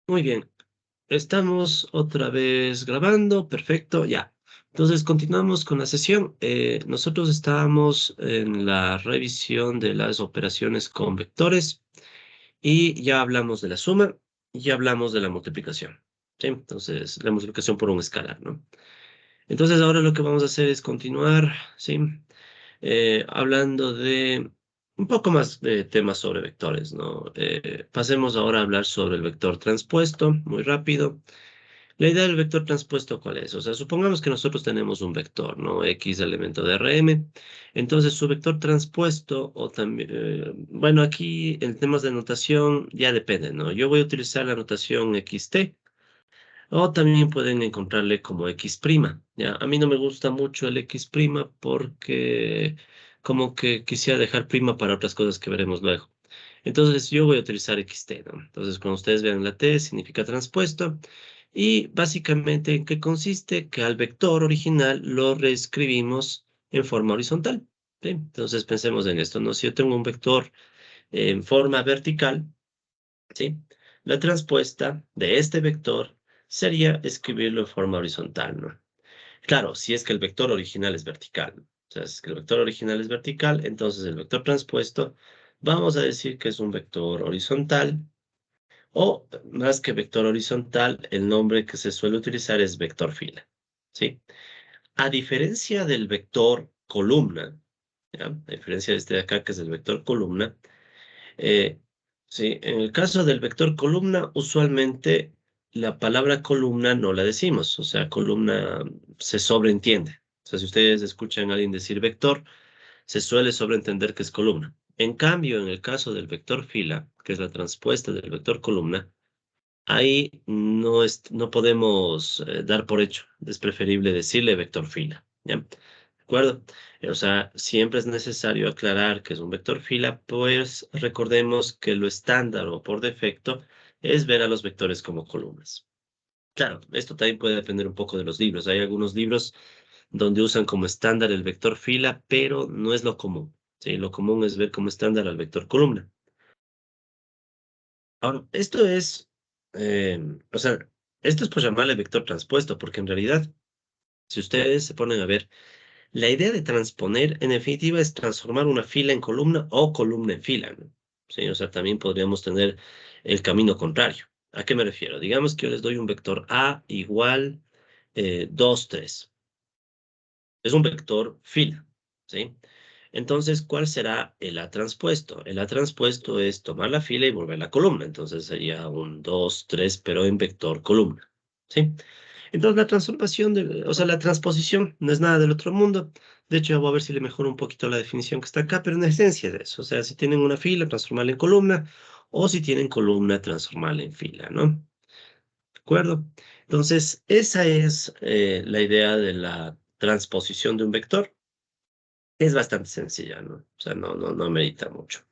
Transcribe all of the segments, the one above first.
Muy bien, estamos otra vez grabando, perfecto, ya. Entonces continuamos con la sesión. Nosotros estábamos en la revisión de las operaciones con vectores y ya hablamos de la suma y ya hablamos de la multiplicación. ¿Sí? Entonces, la multiplicación por un escalar, ¿no? Entonces ahora lo que vamos a hacer es continuar, ¿sí? Hablando de un poco más de temas sobre vectores, ¿no? Pasemos ahora a hablar sobre el vector transpuesto, muy rápido. La idea del vector transpuesto, ¿cuál es? O sea, supongamos que nosotros tenemos un vector, ¿no? X elemento de Rm. Entonces, su vector transpuesto, o también, bueno, aquí en temas de notación ya depende, ¿no? Yo voy a utilizar la notación xt, o también pueden encontrarle como x', ¿ya? A mí no me gusta mucho el x' porque como que quisiera dejar prima para otras cosas que veremos luego. Entonces yo voy a utilizar xt, ¿no? Entonces cuando ustedes vean la t significa transpuesto y básicamente ¿en qué consiste? Que al vector original lo reescribimos en forma horizontal, ¿sí? Entonces pensemos en esto, ¿no? Si yo tengo un vector en forma vertical, ¿sí? La transpuesta de este vector sería escribirlo en forma horizontal, ¿no? Claro, si es que el vector original es vertical. O sea, si es que el vector original es vertical, entonces el vector transpuesto, vamos a decir que es un vector horizontal, o más que vector horizontal, el nombre que se suele utilizar es vector fila, ¿sí? A diferencia del vector columna, ¿ya? A diferencia de este de acá, que es el vector columna, eh, sí, en el caso del vector columna, usualmente la palabra columna no la decimos, o sea, columna se sobreentiende. O sea, si ustedes escuchan a alguien decir vector, se suele sobreentender que es columna. En cambio, en el caso del vector fila, que es la transpuesta del vector columna, ahí no podemos dar por hecho. Es preferible decirle vector fila, ¿ya? ¿De acuerdo? O sea, siempre es necesario aclarar que es un vector fila, pues recordemos que lo estándar o por defecto es ver a los vectores como columnas. Claro, esto también puede depender un poco de los libros. Hay algunos libros donde usan como estándar el vector fila, pero no es lo común. ¿Sí? Lo común es ver como estándar al vector columna. Ahora, o sea, esto es por llamarle vector transpuesto, porque en realidad, si ustedes se ponen a ver, la idea de transponer, en definitiva, es transformar una fila en columna o columna en fila, ¿no? Sí, o sea, también podríamos tener el camino contrario. ¿A qué me refiero? Digamos que yo les doy un vector A igual 2, 3. Es un vector fila, ¿sí? Entonces, ¿cuál será el A transpuesto? El A transpuesto es tomar la fila y volver la columna. Entonces sería un 2, 3, pero en vector columna, ¿sí? Entonces la transformación, o sea, la transposición no es nada del otro mundo. De hecho, voy a ver si le mejoro un poquito la definición que está acá, pero en esencia es eso. O sea, si tienen una fila, transformarla en columna, o si tienen columna, transformarla en fila, ¿no? ¿De acuerdo? Entonces, esa es la idea de la transposición de un vector. Es bastante sencilla, ¿no? O sea, no amerita mucho.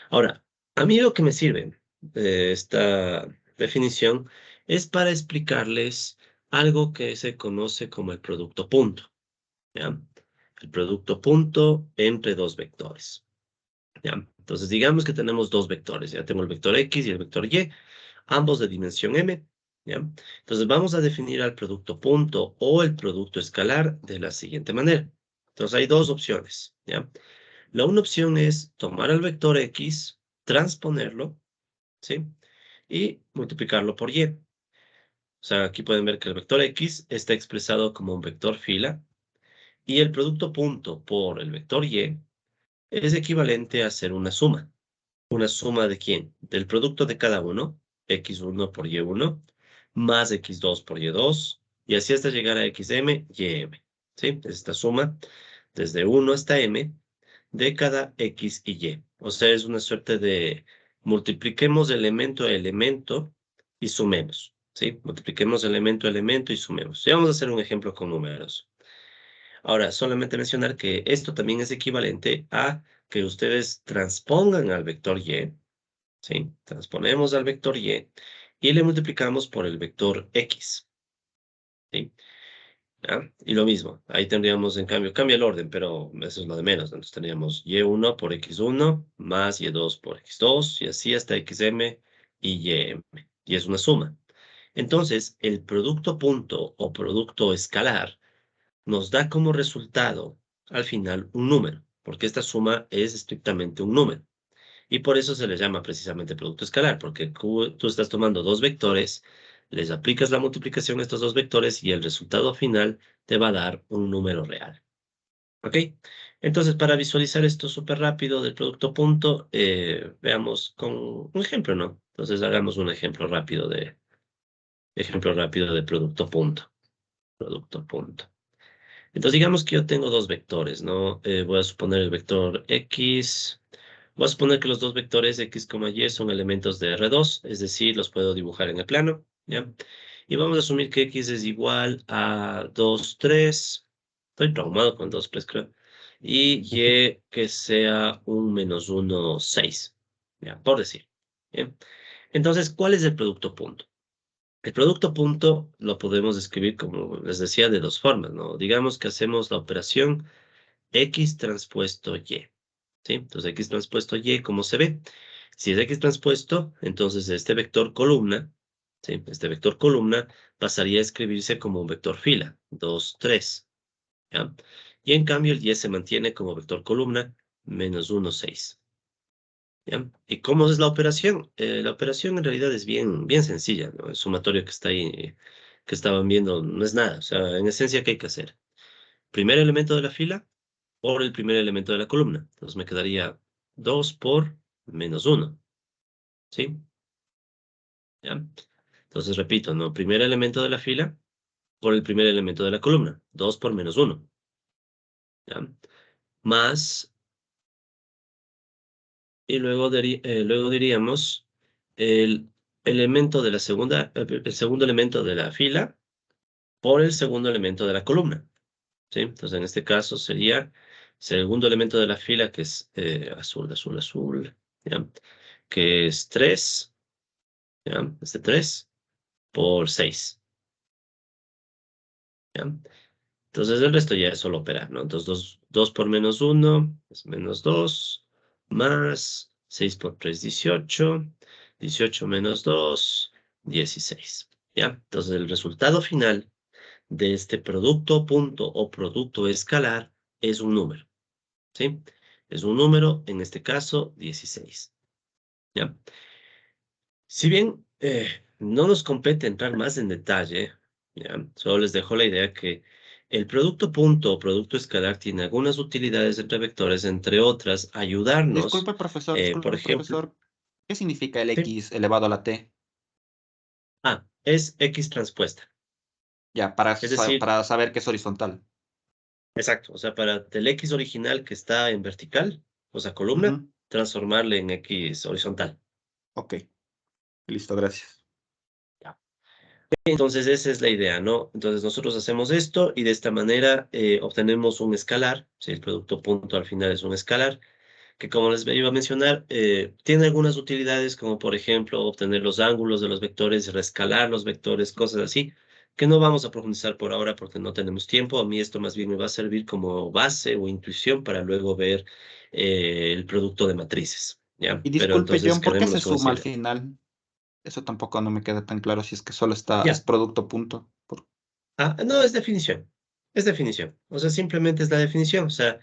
Ahora, a mí lo que me sirve de esta definición es para explicarles algo que se conoce como el producto punto, ¿ya? El producto punto entre dos vectores, ¿ya? Entonces, digamos que tenemos dos vectores, ya tengo el vector X y el vector Y, ambos de dimensión M, ¿ya? Entonces, vamos a definir al producto punto o el producto escalar de la siguiente manera. Entonces, hay dos opciones, ¿ya? La una opción es tomar el vector X, transponerlo, ¿sí? Y multiplicarlo por Y. O sea, aquí pueden ver que el vector X está expresado como un vector fila y el producto punto por el vector Y es equivalente a hacer una suma. ¿Una suma de quién? Del producto de cada uno, x1 por y1, más x2 por y2, y así hasta llegar a xm, ym. ¿Sí? Esta suma desde 1 hasta m de cada x y y. O sea, es una suerte de multipliquemos elemento a elemento y sumemos. ¿Sí? Multipliquemos elemento a elemento y sumemos. Y vamos a hacer un ejemplo con números. Ahora, solamente mencionar que esto también es equivalente a que ustedes transpongan al vector y, ¿sí? Transponemos al vector y le multiplicamos por el vector x, ¿sí? ¿Ya? Y lo mismo, ahí tendríamos, en cambio, cambia el orden, pero eso es lo de menos. Entonces tendríamos y1 por x1 más y2 por x2 y así hasta xm y ym. y es una suma. Entonces, el producto punto o producto escalar nos da como resultado al final un número, porque esta suma es estrictamente un número. Y por eso se le llama precisamente producto escalar, porque tú estás tomando dos vectores, les aplicas la multiplicación a estos dos vectores y el resultado final te va a dar un número real. ¿Ok? Entonces, para visualizar esto súper rápido del producto punto, veamos con un ejemplo, ¿no? Entonces, hagamos un ejemplo rápido de producto punto. Producto punto. Entonces, digamos que yo tengo dos vectores, ¿no? Voy a suponer el vector X. Voy a suponer que los dos vectores X, Y son elementos de R2, es decir, los puedo dibujar en el plano, ¿ya? Y vamos a asumir que X es igual a 2 3. Estoy traumado con 2 3, creo. Y Y que sea un -1 6, ¿ya? Por decir. ¿Bien? Entonces, ¿cuál es el producto punto? El producto punto lo podemos describir, como les decía, de dos formas, ¿no? Digamos que hacemos la operación X transpuesto Y. ¿Sí? Entonces, X transpuesto Y, ¿cómo se ve? Si es X transpuesto, entonces este vector columna, ¿sí? Este vector columna pasaría a escribirse como un vector fila, 2 3, ¿ya? Y en cambio el Y se mantiene como vector columna, -1 6. ¿Ya? ¿Y cómo es la operación? La operación en realidad es bien sencilla, ¿no? El sumatorio que está ahí, que estaban viendo, no es nada. O sea, en esencia, ¿qué hay que hacer? Primer elemento de la fila por el primer elemento de la columna. Entonces me quedaría 2 por -1, ¿sí? ¿Ya? Entonces repito, ¿no? Primer elemento de la fila por el primer elemento de la columna. 2 por -1, ¿ya? Más, y luego diríamos el elemento de la segunda, el segundo elemento de la fila por el segundo elemento de la columna, ¿sí? Entonces en este caso sería segundo elemento de la fila, que es azul, ¿ya? Que es 3, ¿ya? Este 3 por 6, ¿ya? Entonces el resto ya es solo operar, ¿no? Entonces 2 por -1 es -2, más 6 por 3, 18, 18 menos 2, 16, ¿ya? Entonces el resultado final de este producto punto o producto escalar es un número, ¿sí? Es un número, en este caso, 16, ¿ya? Si bien no nos compete entrar más en detalle, ¿ya? Solo les dejo la idea que el producto punto o producto escalar tiene algunas utilidades entre vectores, entre otras, ayudarnos, por Disculpe, ejemplo, profesor. ¿Qué significa el ¿sí? X elevado a la T? Es X transpuesta. Ya, Es decir, para saber que es horizontal. exacto, o sea, para el X original que está en vertical, o sea, columna, Ujú. transformarle en X horizontal. Ok, listo, gracias. ¿Ya? Entonces esa es la idea, ¿no? Entonces nosotros hacemos esto y de esta manera obtenemos un escalar, si el producto punto al final es un escalar, que como les iba a mencionar, tiene algunas utilidades como por ejemplo obtener los ángulos de los vectores, reescalar los vectores, cosas así, que no vamos a profundizar por ahora porque no tenemos tiempo. A mí esto más bien me va a servir como base o intuición para luego ver el producto de matrices, ¿ya? Y Pero disculpe, entonces John, ¿por qué se quedémonos con esa suma al idea. final? Eso tampoco no me queda tan claro si es que solo es Ya. producto punto. No, es definición. Es definición. O sea, simplemente es la definición. O sea,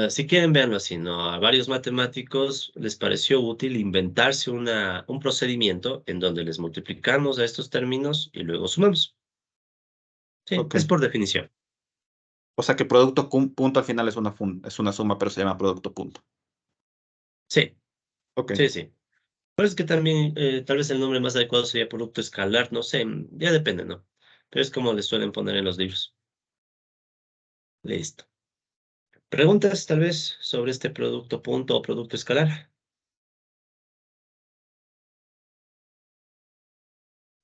si quieren verlo así, ¿no? A varios matemáticos les pareció útil inventarse un procedimiento en donde les multiplicamos a estos términos y luego sumamos. Sí, Ok. es por definición. O sea que producto punto al final es una suma, pero se llama producto punto. Sí, Ok. sí, sí. Pero es que también, tal vez el nombre más adecuado sería producto escalar, no sé, ya depende, ¿no? Pero es como les suelen poner en los libros. Listo. ¿Preguntas tal vez sobre este producto punto o producto escalar?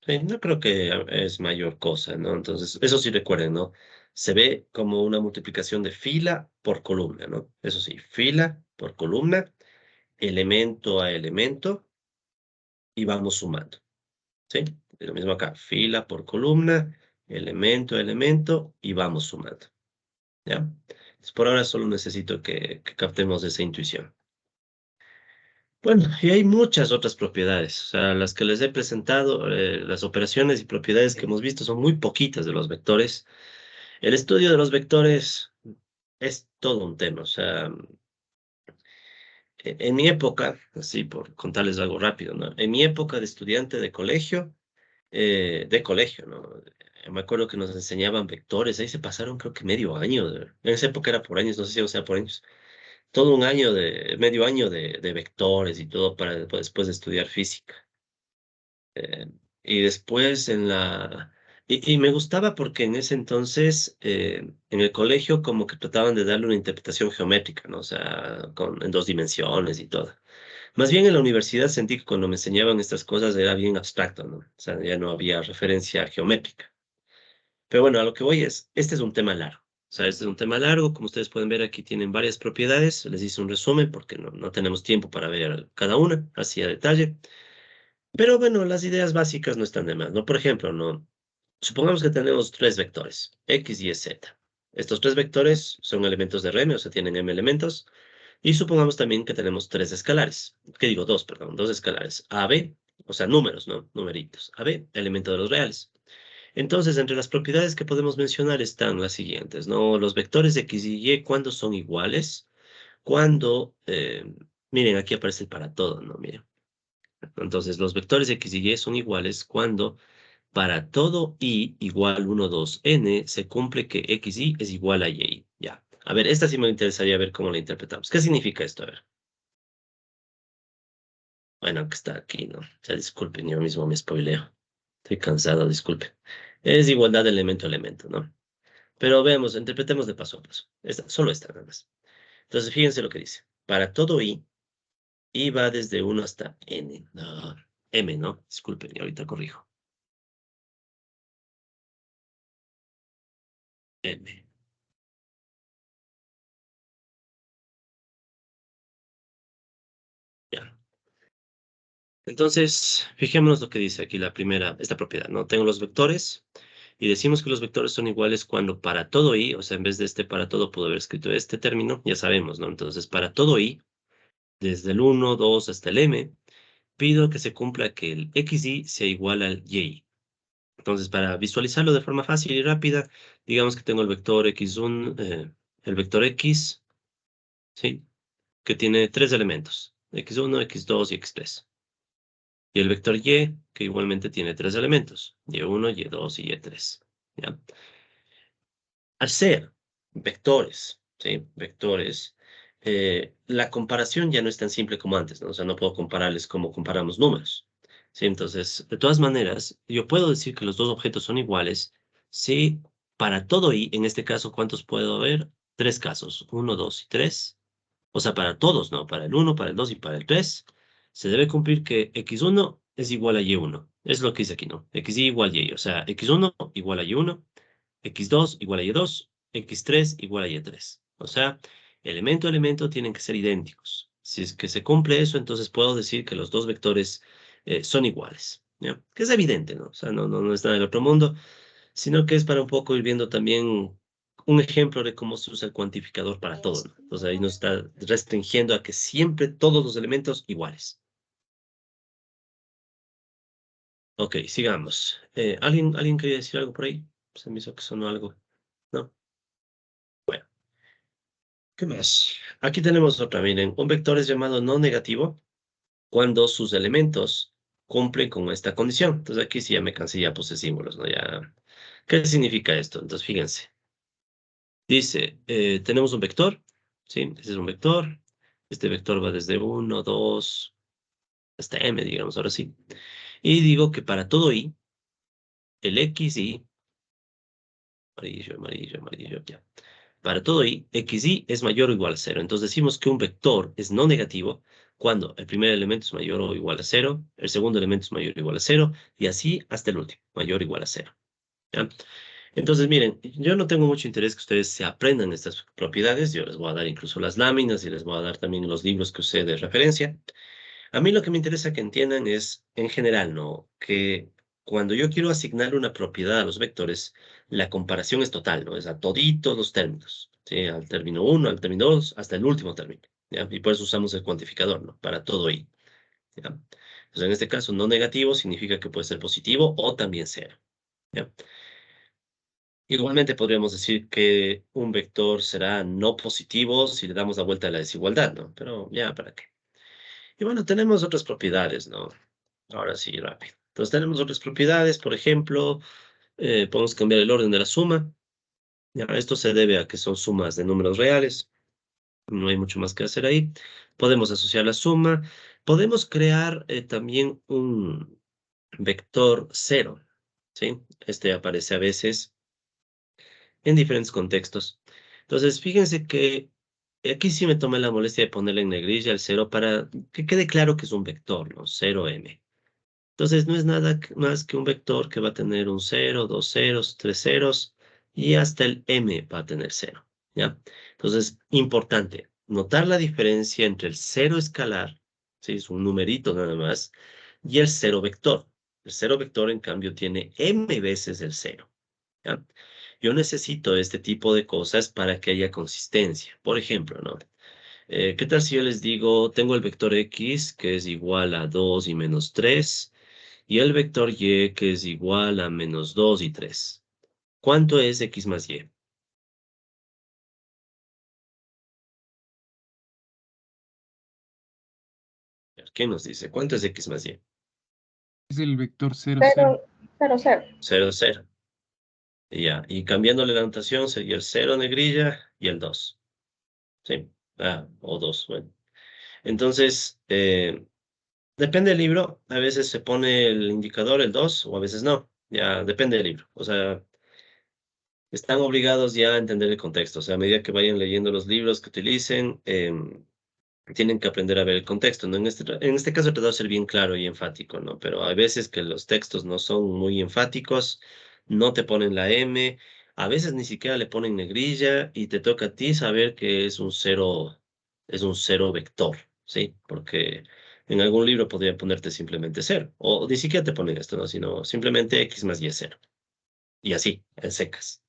Sí, no creo que es mayor cosa, ¿no? Entonces, eso sí recuerden, ¿no? Se ve como una multiplicación de fila por columna, ¿no? Eso sí, fila por columna, elemento a elemento, y vamos sumando, ¿sí? Y lo mismo acá, fila por columna, elemento a elemento, y vamos sumando, ¿ya? Entonces, por ahora solo necesito que captemos esa intuición. Bueno, y hay muchas otras propiedades. O sea, las que les he presentado, las operaciones y propiedades que hemos visto son muy poquitas de los vectores. El estudio de los vectores es todo un tema. O sea, en mi época, así por contarles algo rápido, ¿no? En mi época de estudiante de colegio, ¿no? Me acuerdo que nos enseñaban vectores, ahí se pasaron creo que medio año. En esa época era por años, no sé si o sea por años. Todo un año medio año de vectores y todo para después de estudiar física. Eh, y después y me gustaba porque en ese entonces, en el colegio, como que trataban de darle una interpretación geométrica, ¿no? O sea, en dos dimensiones y todo. Más bien en la universidad sentí que cuando me enseñaban estas cosas era bien abstracto, ¿no? O sea, ya no había referencia geométrica. Pero bueno, a lo que voy este es un tema largo. O sea, este es un tema largo. Como ustedes pueden ver, aquí tienen varias propiedades. Les hice un resumen porque no tenemos tiempo para ver cada una así a detalle. Pero bueno, las ideas básicas no están de más, ¿no? Por ejemplo, ¿no? Supongamos que tenemos tres vectores, X, Y, Z. Estos tres vectores son elementos de Rn, o sea, tienen m elementos. Y supongamos también que tenemos tres escalares. ¿Qué digo? Dos, perdón, dos escalares. AB, o sea, números, ¿no? Numeritos. AB, elemento de los reales. Entonces, entre las propiedades que podemos mencionar están las siguientes, ¿no? Los vectores X y Y, ¿cuándo son iguales? Cuando, miren, aquí aparece el para todo, ¿no? Miren. Entonces, los vectores X y Y son iguales cuando para todo i igual 1, 2, n se cumple que xy es igual a y. Ya. A ver, esta sí me interesaría ver cómo la interpretamos. ¿Qué significa esto? A ver. Bueno, que está aquí, ¿no? O sea, disculpen, yo mismo me spoileo. Estoy cansado, disculpen. Es igualdad de elemento a elemento, ¿no? Pero veamos, interpretemos de paso a paso. Solo esta, nada más. Entonces, fíjense lo que dice. Para todo i va desde 1 hasta n. No, m, ¿no? Disculpen, y ahorita corrijo. M. Ya. Entonces, fijémonos lo que dice aquí la primera, esta propiedad, ¿no? Tengo los vectores y decimos que los vectores son iguales cuando para todo i, o sea, en vez de este para todo puedo haber escrito este término, ya sabemos, ¿no? Entonces, para todo i, desde el 1, 2 hasta el m, pido que se cumpla que el xy sea igual al y. Entonces, para visualizarlo de forma fácil y rápida, digamos que tengo el vector x1, el vector x, ¿sí? Que tiene tres elementos, x1, x2 y x3. Y el vector y, que igualmente tiene tres elementos, y1, y2 y y3. ¿Ya? Al ser vectores, ¿sí? Vectores, la comparación ya no es tan simple como antes, ¿no? O sea, no puedo compararles como comparamos números, ¿sí? Entonces, de todas maneras, yo puedo decir que los dos objetos son iguales si para todo y, en este caso, ¿cuántos puedo haber? Tres casos, uno, dos y tres. O sea, para todos, ¿no? Para el uno, para el 2 y para el 3, se debe cumplir que x1 es igual a y1. Es lo que dice aquí, ¿no? xy igual y. O sea, x1 igual a y1, x2 igual a y2, x3 igual a y3. O sea, elemento a elemento tienen que ser idénticos. Si es que se cumple eso, entonces puedo decir que los dos vectores son iguales. ¿Ya? Que es evidente, ¿no? O sea, no es nada del otro mundo, sino que es para un poco ir viendo también un ejemplo de cómo se usa el cuantificador para todo, ¿no? Entonces ahí nos está restringiendo a que siempre todos los elementos iguales. Ok, sigamos. ¿Alguien quería decir algo por ahí? Se me hizo que sonó algo. ¿No? Bueno, ¿qué más? Aquí tenemos otra, miren. Un vector es llamado no negativo cuando sus elementos cumplen con esta condición. Entonces aquí sí ya me cansé, ya puse símbolos, ¿no? Ya. ¿Qué significa esto? Entonces fíjense. Dice, tenemos un vector, ¿sí? Ese es un vector. Este vector va desde 1, 2, hasta m, digamos, ahora sí. Y digo que para todo i, el xy, amarillo, amarillo, amarillo, ya. Para todo i, xy es mayor o igual a cero. Entonces decimos que un vector es no negativo cuando el primer elemento es mayor o igual a cero, el segundo elemento es mayor o igual a cero, y así hasta el último, mayor o igual a cero. ¿Ya? Entonces, miren, yo no tengo mucho interés que ustedes se aprendan estas propiedades. Yo les voy a dar incluso las láminas y les voy a dar también los libros que usé de referencia. A mí lo que me interesa que entiendan es, en general, ¿no? Que cuando yo quiero asignar una propiedad a los vectores, la comparación es total, ¿no? Es a toditos los términos, ¿sí? Al término uno, al término 2, hasta el último término. ¿ya? Y por eso usamos el cuantificador, ¿no? Para todo y, ¿ya? Entonces, en este caso, no negativo significa que puede ser positivo o también cero, ¿ya? Igualmente podríamos decir que un vector será no positivo si le damos la vuelta a la desigualdad, ¿no? Pero ya, ¿para qué? Y bueno, tenemos otras propiedades, ¿no? Ahora sí, rápido. Entonces tenemos otras propiedades, por ejemplo, podemos cambiar el orden de la suma. Ya, esto se debe a que son sumas de números reales. No hay mucho más que hacer ahí. Podemos asociar la suma. Podemos crear también un vector cero, ¿sí? Este aparece a veces en diferentes contextos. Entonces, fíjense que aquí sí me tomé la molestia de ponerle en negrilla el cero para que quede claro que es un vector, ¿no? 0m. Entonces, no es nada más que un vector que va a tener un cero, dos ceros, tres ceros, y hasta el m va a tener cero, ¿ya? Entonces, importante, notar la diferencia entre el cero escalar, ¿sí? Es un numerito nada más, y el cero vector. El cero vector, en cambio, tiene m veces el cero, ¿ya? Yo necesito este tipo de cosas para que haya consistencia. Por ejemplo, ¿no? ¿Qué tal si yo les digo, tengo el vector x, que es igual a 2 y menos 3, y el vector y, que es igual a menos 2 y 3? ¿Cuánto es x más y? ¿Quién nos dice? ¿Cuánto es x más y? Es el vector 0, 0. Cero, cero, cero. 0, 0. Ya, y cambiándole la notación sería el 0 negrilla y el 2. Sí, o 2, bueno. Entonces, depende del libro, a veces se pone el indicador, el 2, o a veces no. Ya, depende del libro. O sea, están obligados ya a entender el contexto. O sea, a medida que vayan leyendo los libros que utilicen, tienen que aprender a ver el contexto, ¿no? En este caso he tratado de ser bien claro y enfático, ¿no? Pero hay veces que los textos no son muy enfáticos, no te ponen la M, a veces ni siquiera le ponen negrilla y te toca a ti saber que es un cero vector, ¿sí? Porque en algún libro podría ponerte simplemente cero, o ni siquiera te ponen esto, ¿no? Sino simplemente x más y es cero. Y así, en secas.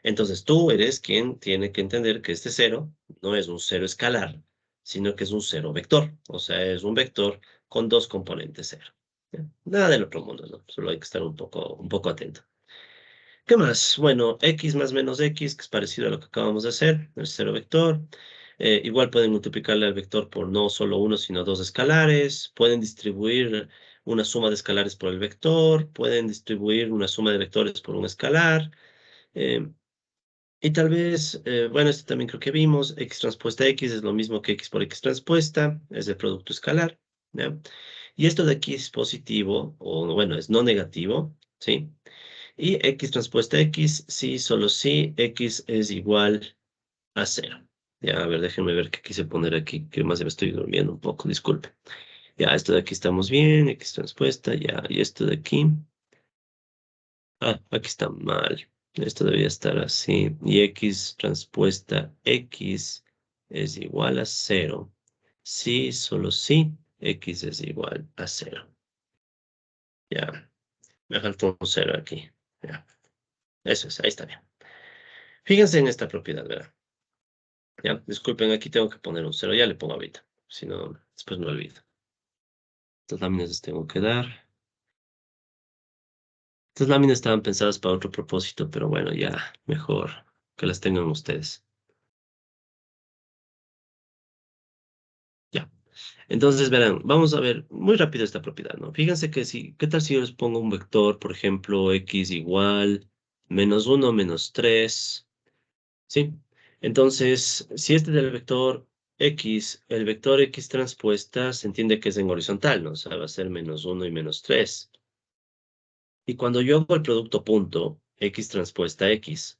Entonces tú eres quien tiene que entender que este cero no es un cero escalar, sino que es un cero vector. O sea, es un vector con dos componentes cero. ¿Ya? Nada del otro mundo, ¿no? Solo hay que estar un poco atento. ¿Qué más? Bueno, x más menos x, que es parecido a lo que acabamos de hacer, el cero vector. Igual pueden multiplicarle al vector por no solo uno, sino dos escalares. Pueden distribuir una suma de escalares por el vector. Pueden distribuir una suma de vectores por un escalar. Eh, y tal vez, bueno, este también creo que vimos, x transpuesta x es lo mismo que x por x transpuesta, es el producto escalar, ¿ya? Y esto de aquí es positivo, o bueno, es no negativo, ¿sí? Y x transpuesta x, sí, solo sí, x es igual a cero. Ya, a ver, déjenme ver qué quise poner aquí, que más me estoy durmiendo un poco, disculpe. Ya, esto de aquí estamos bien, x transpuesta, ya, y esto de aquí. Aquí está mal. Esto debería estar así. Y x transpuesta x es igual a cero. Sí, solo sí, x es igual a cero. Ya, me faltó un cero aquí. Ya, eso es, ahí está bien. Fíjense en esta propiedad, ¿verdad? Ya, disculpen, aquí tengo que poner un cero. Ya le pongo ahorita. Si no, después me olvido. Estas láminas les tengo que dar. Estas láminas estaban pensadas para otro propósito, pero bueno, ya, mejor que las tengan ustedes. Ya. Entonces, verán, vamos a ver muy rápido esta propiedad, ¿no? Fíjense que si, ¿qué tal si yo les pongo un vector, por ejemplo, x igual menos 1 menos 3, ¿sí? Entonces, si este del vector x, el vector x transpuesta, se entiende que es en horizontal, ¿no? O sea, va a ser menos 1 y menos 3. Y cuando yo hago el producto punto, x transpuesta x,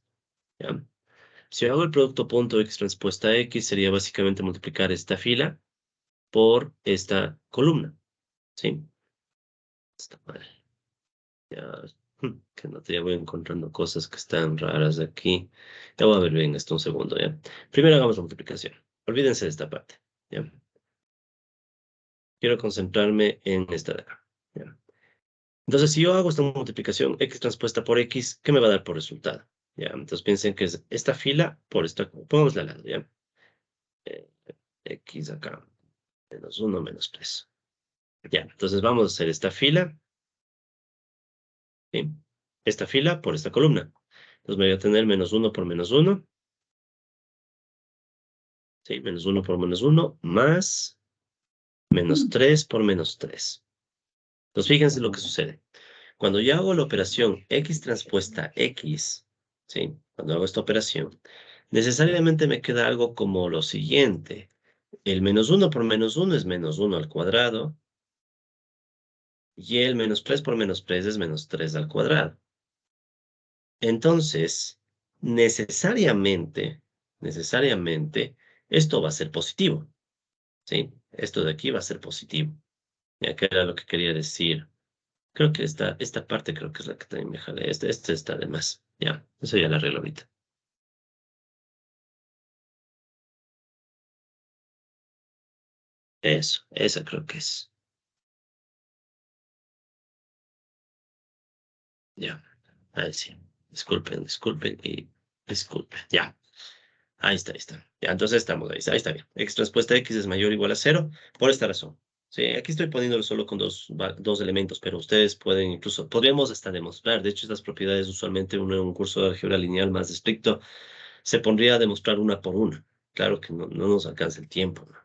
¿ya? Si yo hago el producto punto x transpuesta x, sería básicamente multiplicar esta fila por esta columna, ¿sí? Está mal. Ya, que no te voy encontrando cosas que están raras aquí. Ya voy a ver bien esto un segundo, ¿ya? Primero hagamos la multiplicación. Olvídense de esta parte, ¿ya? Quiero concentrarme en esta de acá, ¿ya? Entonces, si yo hago esta multiplicación, x transpuesta por x, ¿qué me va a dar por resultado? ¿Ya? Entonces piensen que es esta fila por esta, pongámosla al lado, ¿ya? Eh, X acá. Menos 1, menos 3. Ya, entonces vamos a hacer esta fila. ¿Sí? Esta fila por esta columna. Entonces me voy a tener menos 1 por menos 1. ¿Sí? Menos 1 por menos 1 más menos 3 por menos 3. Entonces fíjense lo que sucede. Cuando yo hago la operación X transpuesta X, ¿sí? Cuando hago esta operación, necesariamente me queda algo como lo siguiente. El menos 1 por menos 1 es menos 1 al cuadrado. Y el menos 3 por menos 3 es menos 3 al cuadrado. Entonces, necesariamente, esto va a ser positivo. ¿Sí? Esto de aquí va a ser positivo. Ya que era lo que quería decir. Creo que esta parte creo que es la que también me jale. Este está de más. Ya, eso ya lo arreglo ahorita. Eso, esa creo que es. Ya, ahí sí. Disculpen y disculpen. Ya, ahí está, ahí está. Ya, entonces estamos ahí está bien. X transpuesta X es mayor o igual a 0 por esta razón. Sí, aquí estoy poniéndolo solo con dos elementos, pero ustedes pueden incluso, podríamos hasta demostrar. De hecho, estas propiedades usualmente uno en un curso de álgebra lineal más estricto se pondría a demostrar una por una. Claro que no nos alcanza el tiempo, ¿no?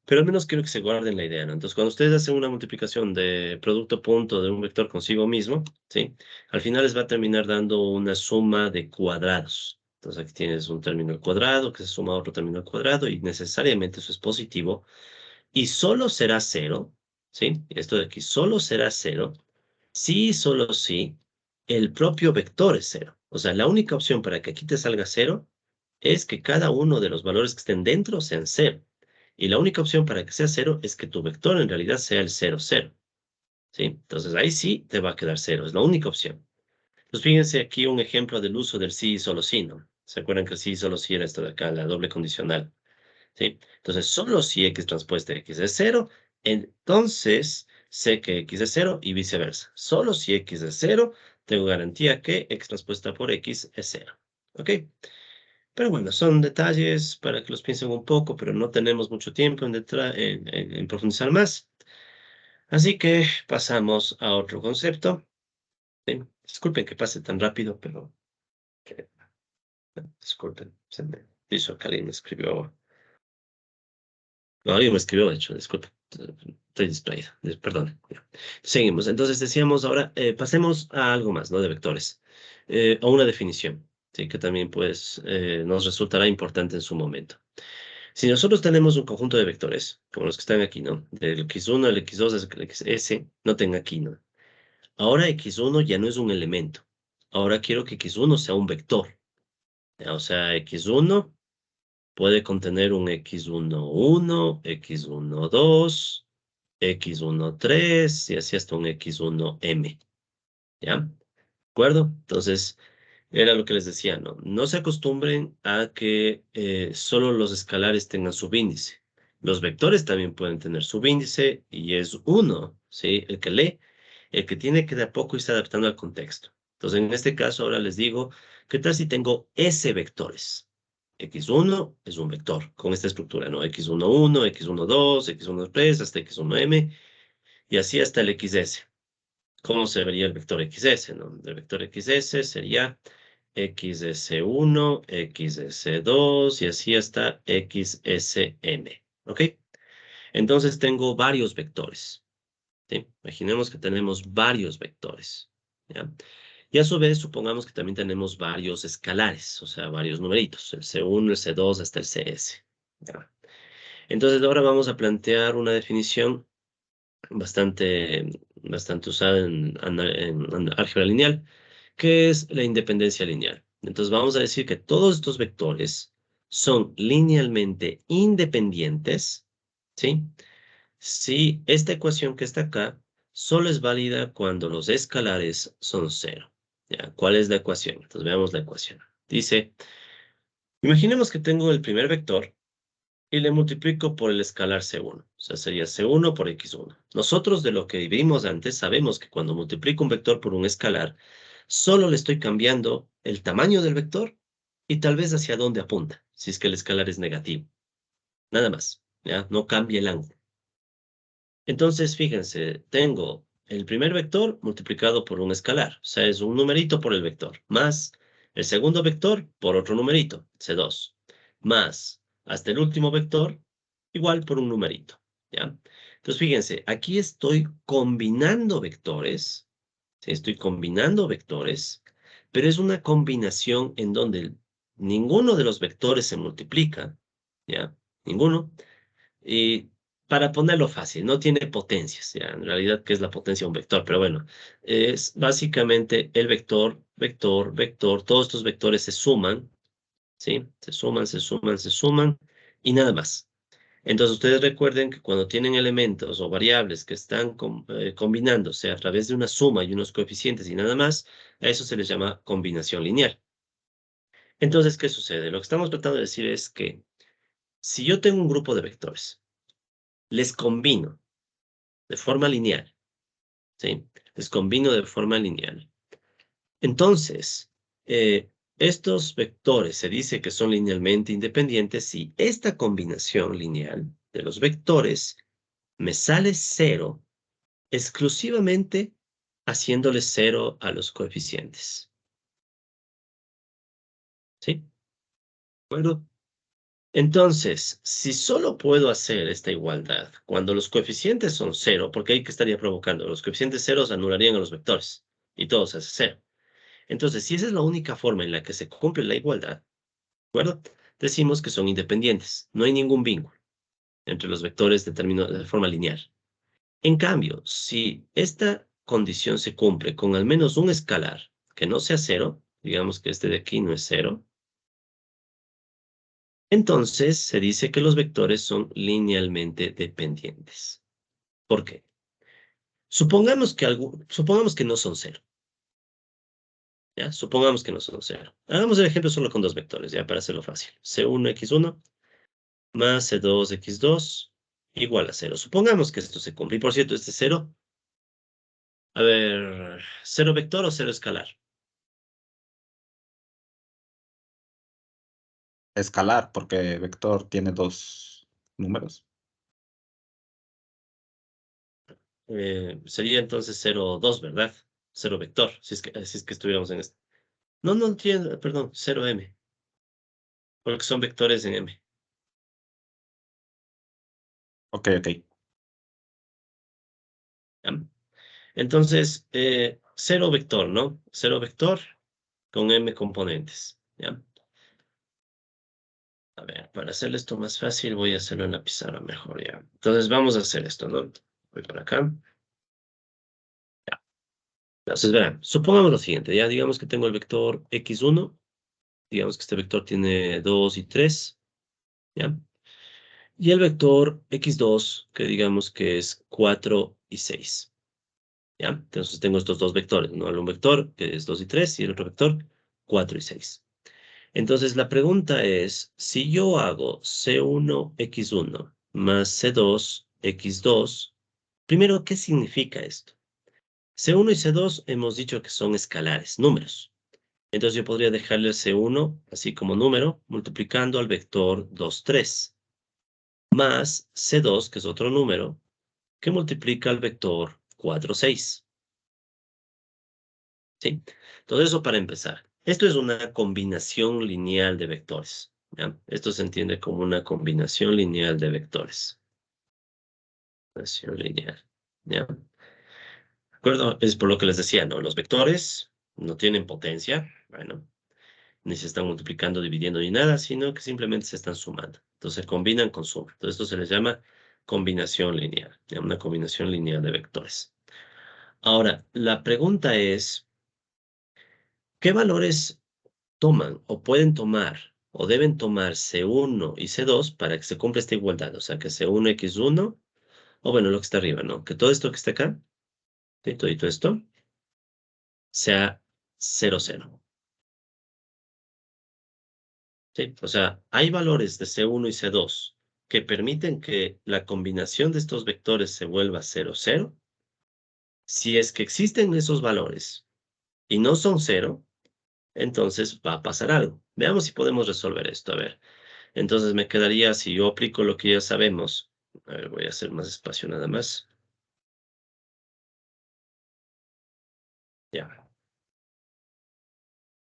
Pero al menos quiero que se guarden la idea, ¿no? Entonces, cuando ustedes hacen una multiplicación de producto punto de un vector consigo mismo, ¿sí? Al final les va a terminar dando una suma de cuadrados. Entonces, aquí tienes un término al cuadrado que se suma a otro término al cuadrado y necesariamente eso es positivo. Y solo será cero, ¿sí? Esto de aquí solo será cero si y solo si el propio vector es cero. O sea, la única opción para que aquí te salga cero es que cada uno de los valores que estén dentro sean cero. Y la única opción para que sea cero es que tu vector en realidad sea el 0, 0. ¿Sí? Entonces ahí sí te va a quedar cero. Es la única opción. Pues fíjense aquí un ejemplo del uso del sí y solo sí, ¿no? ¿Se acuerdan que el sí y solo sí era esto de acá, la doble condicional? ¿Sí? Entonces, solo si X transpuesta X es 0, entonces sé que X es 0 y viceversa. Solo si X es 0, tengo garantía que X transpuesta por X es 0. ¿Ok? Pero bueno, son detalles para que los piensen un poco, pero no tenemos mucho tiempo en profundizar más. Así que pasamos a otro concepto. ¿Sí? Disculpen que pase tan rápido, pero disculpen, se me hizo que alguien me escribió. No, alguien me escribió, de hecho, disculpe. Estoy distraído, perdón. Ya. Seguimos. Entonces decíamos ahora, pasemos a algo más, ¿no? De vectores. A una definición, ¿sí? Que también, pues, nos resultará importante en su momento. Si nosotros tenemos un conjunto de vectores, como los que están aquí, ¿no? Del x1, el x2, el xs, noten aquí, ¿no? Ahora x1 ya no es un elemento. Ahora quiero que x1 sea un vector. ¿Ya? O sea, x1 puede contener un x11, x12, x13 y así hasta un x1m. ¿Ya? ¿De acuerdo? Entonces, era lo que les decía, ¿no? No se acostumbren a que solo los escalares tengan subíndice. Los vectores también pueden tener subíndice y es uno, ¿sí? El que lee, el que tiene que de a poco irse adaptando al contexto. Entonces, en este caso, ahora les digo, ¿qué tal si tengo S vectores? X1 es un vector con esta estructura, ¿no? X11, X12, X13, hasta X1m y así hasta el XS. ¿Cómo se vería el vector XS, no? El vector XS sería XS1, XS2 y así hasta XSM. ¿Ok? Entonces tengo varios vectores. ¿Sí? Imaginemos que tenemos varios vectores. ¿Ya? Y a su vez, supongamos que también tenemos varios escalares, o sea, varios numeritos, el C1, el C2 hasta el CS. ¿Ya? Entonces ahora vamos a plantear una definición bastante usada en álgebra lineal, que es la independencia lineal. Entonces vamos a decir que todos estos vectores son linealmente independientes, ¿sí? Si esta ecuación que está acá solo es válida cuando los escalares son cero. ¿Ya? ¿Cuál es la ecuación? Entonces veamos la ecuación. Dice, imaginemos que tengo el primer vector y le multiplico por el escalar C1. O sea, sería C1 por X1. Nosotros de lo que vimos antes sabemos que cuando multiplico un vector por un escalar, solo le estoy cambiando el tamaño del vector y tal vez hacia dónde apunta, si es que el escalar es negativo. Nada más, ¿ya? No cambia el ángulo. Entonces, fíjense, tengo el primer vector multiplicado por un escalar, o sea, es un numerito por el vector, más el segundo vector por otro numerito, C2, más hasta el último vector, igual por un numerito, ¿ya? Entonces, fíjense, aquí estoy combinando vectores, ¿sí? Estoy combinando vectores, pero es una combinación en donde ninguno de los vectores se multiplica, ¿ya? Ninguno. Y para ponerlo fácil, no tiene potencias, ya, en realidad, ¿qué es la potencia de un vector? Pero bueno, es básicamente el vector, vector, vector, todos estos vectores se suman, ¿sí? Se suman, se suman, se suman, y nada más. Entonces, ustedes recuerden que cuando tienen elementos o variables que están combinándose a través de una suma y unos coeficientes y nada más, a eso se les llama combinación lineal. Entonces, ¿qué sucede? Lo que estamos tratando de decir es que si yo tengo un grupo de vectores, les combino de forma lineal, ¿sí? Les combino de forma lineal. Entonces, estos vectores se dice que son linealmente independientes si esta combinación lineal de los vectores me sale cero exclusivamente haciéndole cero a los coeficientes. ¿Sí? ¿De acuerdo? Entonces, si solo puedo hacer esta igualdad cuando los coeficientes son cero, porque ahí que estaría provocando, los coeficientes ceros anularían a los vectores y todo se hace cero. Entonces, si esa es la única forma en la que se cumple la igualdad, ¿de acuerdo? Decimos que son independientes, no hay ningún vínculo entre los vectores de forma lineal. En cambio, si esta condición se cumple con al menos un escalar que no sea cero, digamos que este de aquí no es cero, entonces se dice que los vectores son linealmente dependientes. ¿Por qué? Supongamos que no son cero, ¿ya? Supongamos que no son cero. Hagamos el ejemplo solo con dos vectores, ya para hacerlo fácil. C1, X1 más C2, X2 igual a cero. Supongamos que esto se cumple. Y por cierto, este cero, a ver, ¿cero vector o cero escalar? Escalar, porque vector tiene dos números. Sería entonces cero, 2, ¿verdad? Cero vector, si es que estuviéramos en este. No, no tiene, perdón, cero M, porque son vectores en M. Ok, ok. ¿Ya? Entonces, cero vector, ¿no? Cero vector con M componentes, ¿ya? A ver, para hacer esto más fácil, voy a hacerlo en la pizarra mejor, ¿ya? Entonces, vamos a hacer esto, ¿no? Voy por acá. Ya. Entonces, verán, supongamos lo siguiente, ya digamos que tengo el vector x1, digamos que este vector tiene 2 y 3, ¿ya? Y el vector x2, que digamos que es 4 y 6, ¿ya? Entonces tengo estos dos vectores, ¿no? Un vector que es 2 y 3 y el otro vector 4 y 6. Entonces la pregunta es, si yo hago C1 x1 más C2 x2, primero, ¿qué significa esto? C1 y C2 hemos dicho que son escalares, números. Entonces yo podría dejarle el C1 así como número, multiplicando al vector 2, 3, más C2, que es otro número, que multiplica al vector 4, 6. ¿Sí? Todo eso para empezar. Esto es una combinación lineal de vectores, ¿ya? Esto se entiende como una combinación lineal de vectores. Combinación lineal, ¿ya? ¿De acuerdo? Es por lo que les decía, ¿no? Los vectores no tienen potencia, bueno, ni se están multiplicando, dividiendo ni nada, sino que simplemente se están sumando. Entonces se combinan con suma. Entonces esto se les llama combinación lineal, ¿ya? Una combinación lineal de vectores. Ahora, la pregunta es, ¿qué valores toman o pueden tomar o deben tomar C1 y C2 para que se cumpla esta igualdad? O sea, que C1, X1, o bueno, lo que está arriba, ¿no? Que todo esto que está acá, ¿sí? Todo esto, sea 0, 0. ¿Sí? O sea, hay valores de C1 y C2 que permiten que la combinación de estos vectores se vuelva 0, 0. Si es que existen esos valores y no son 0, entonces va a pasar algo. Veamos si podemos resolver esto. A ver. Entonces me quedaría, si yo aplico lo que ya sabemos, a ver, voy a hacer más espacio nada más. Ya.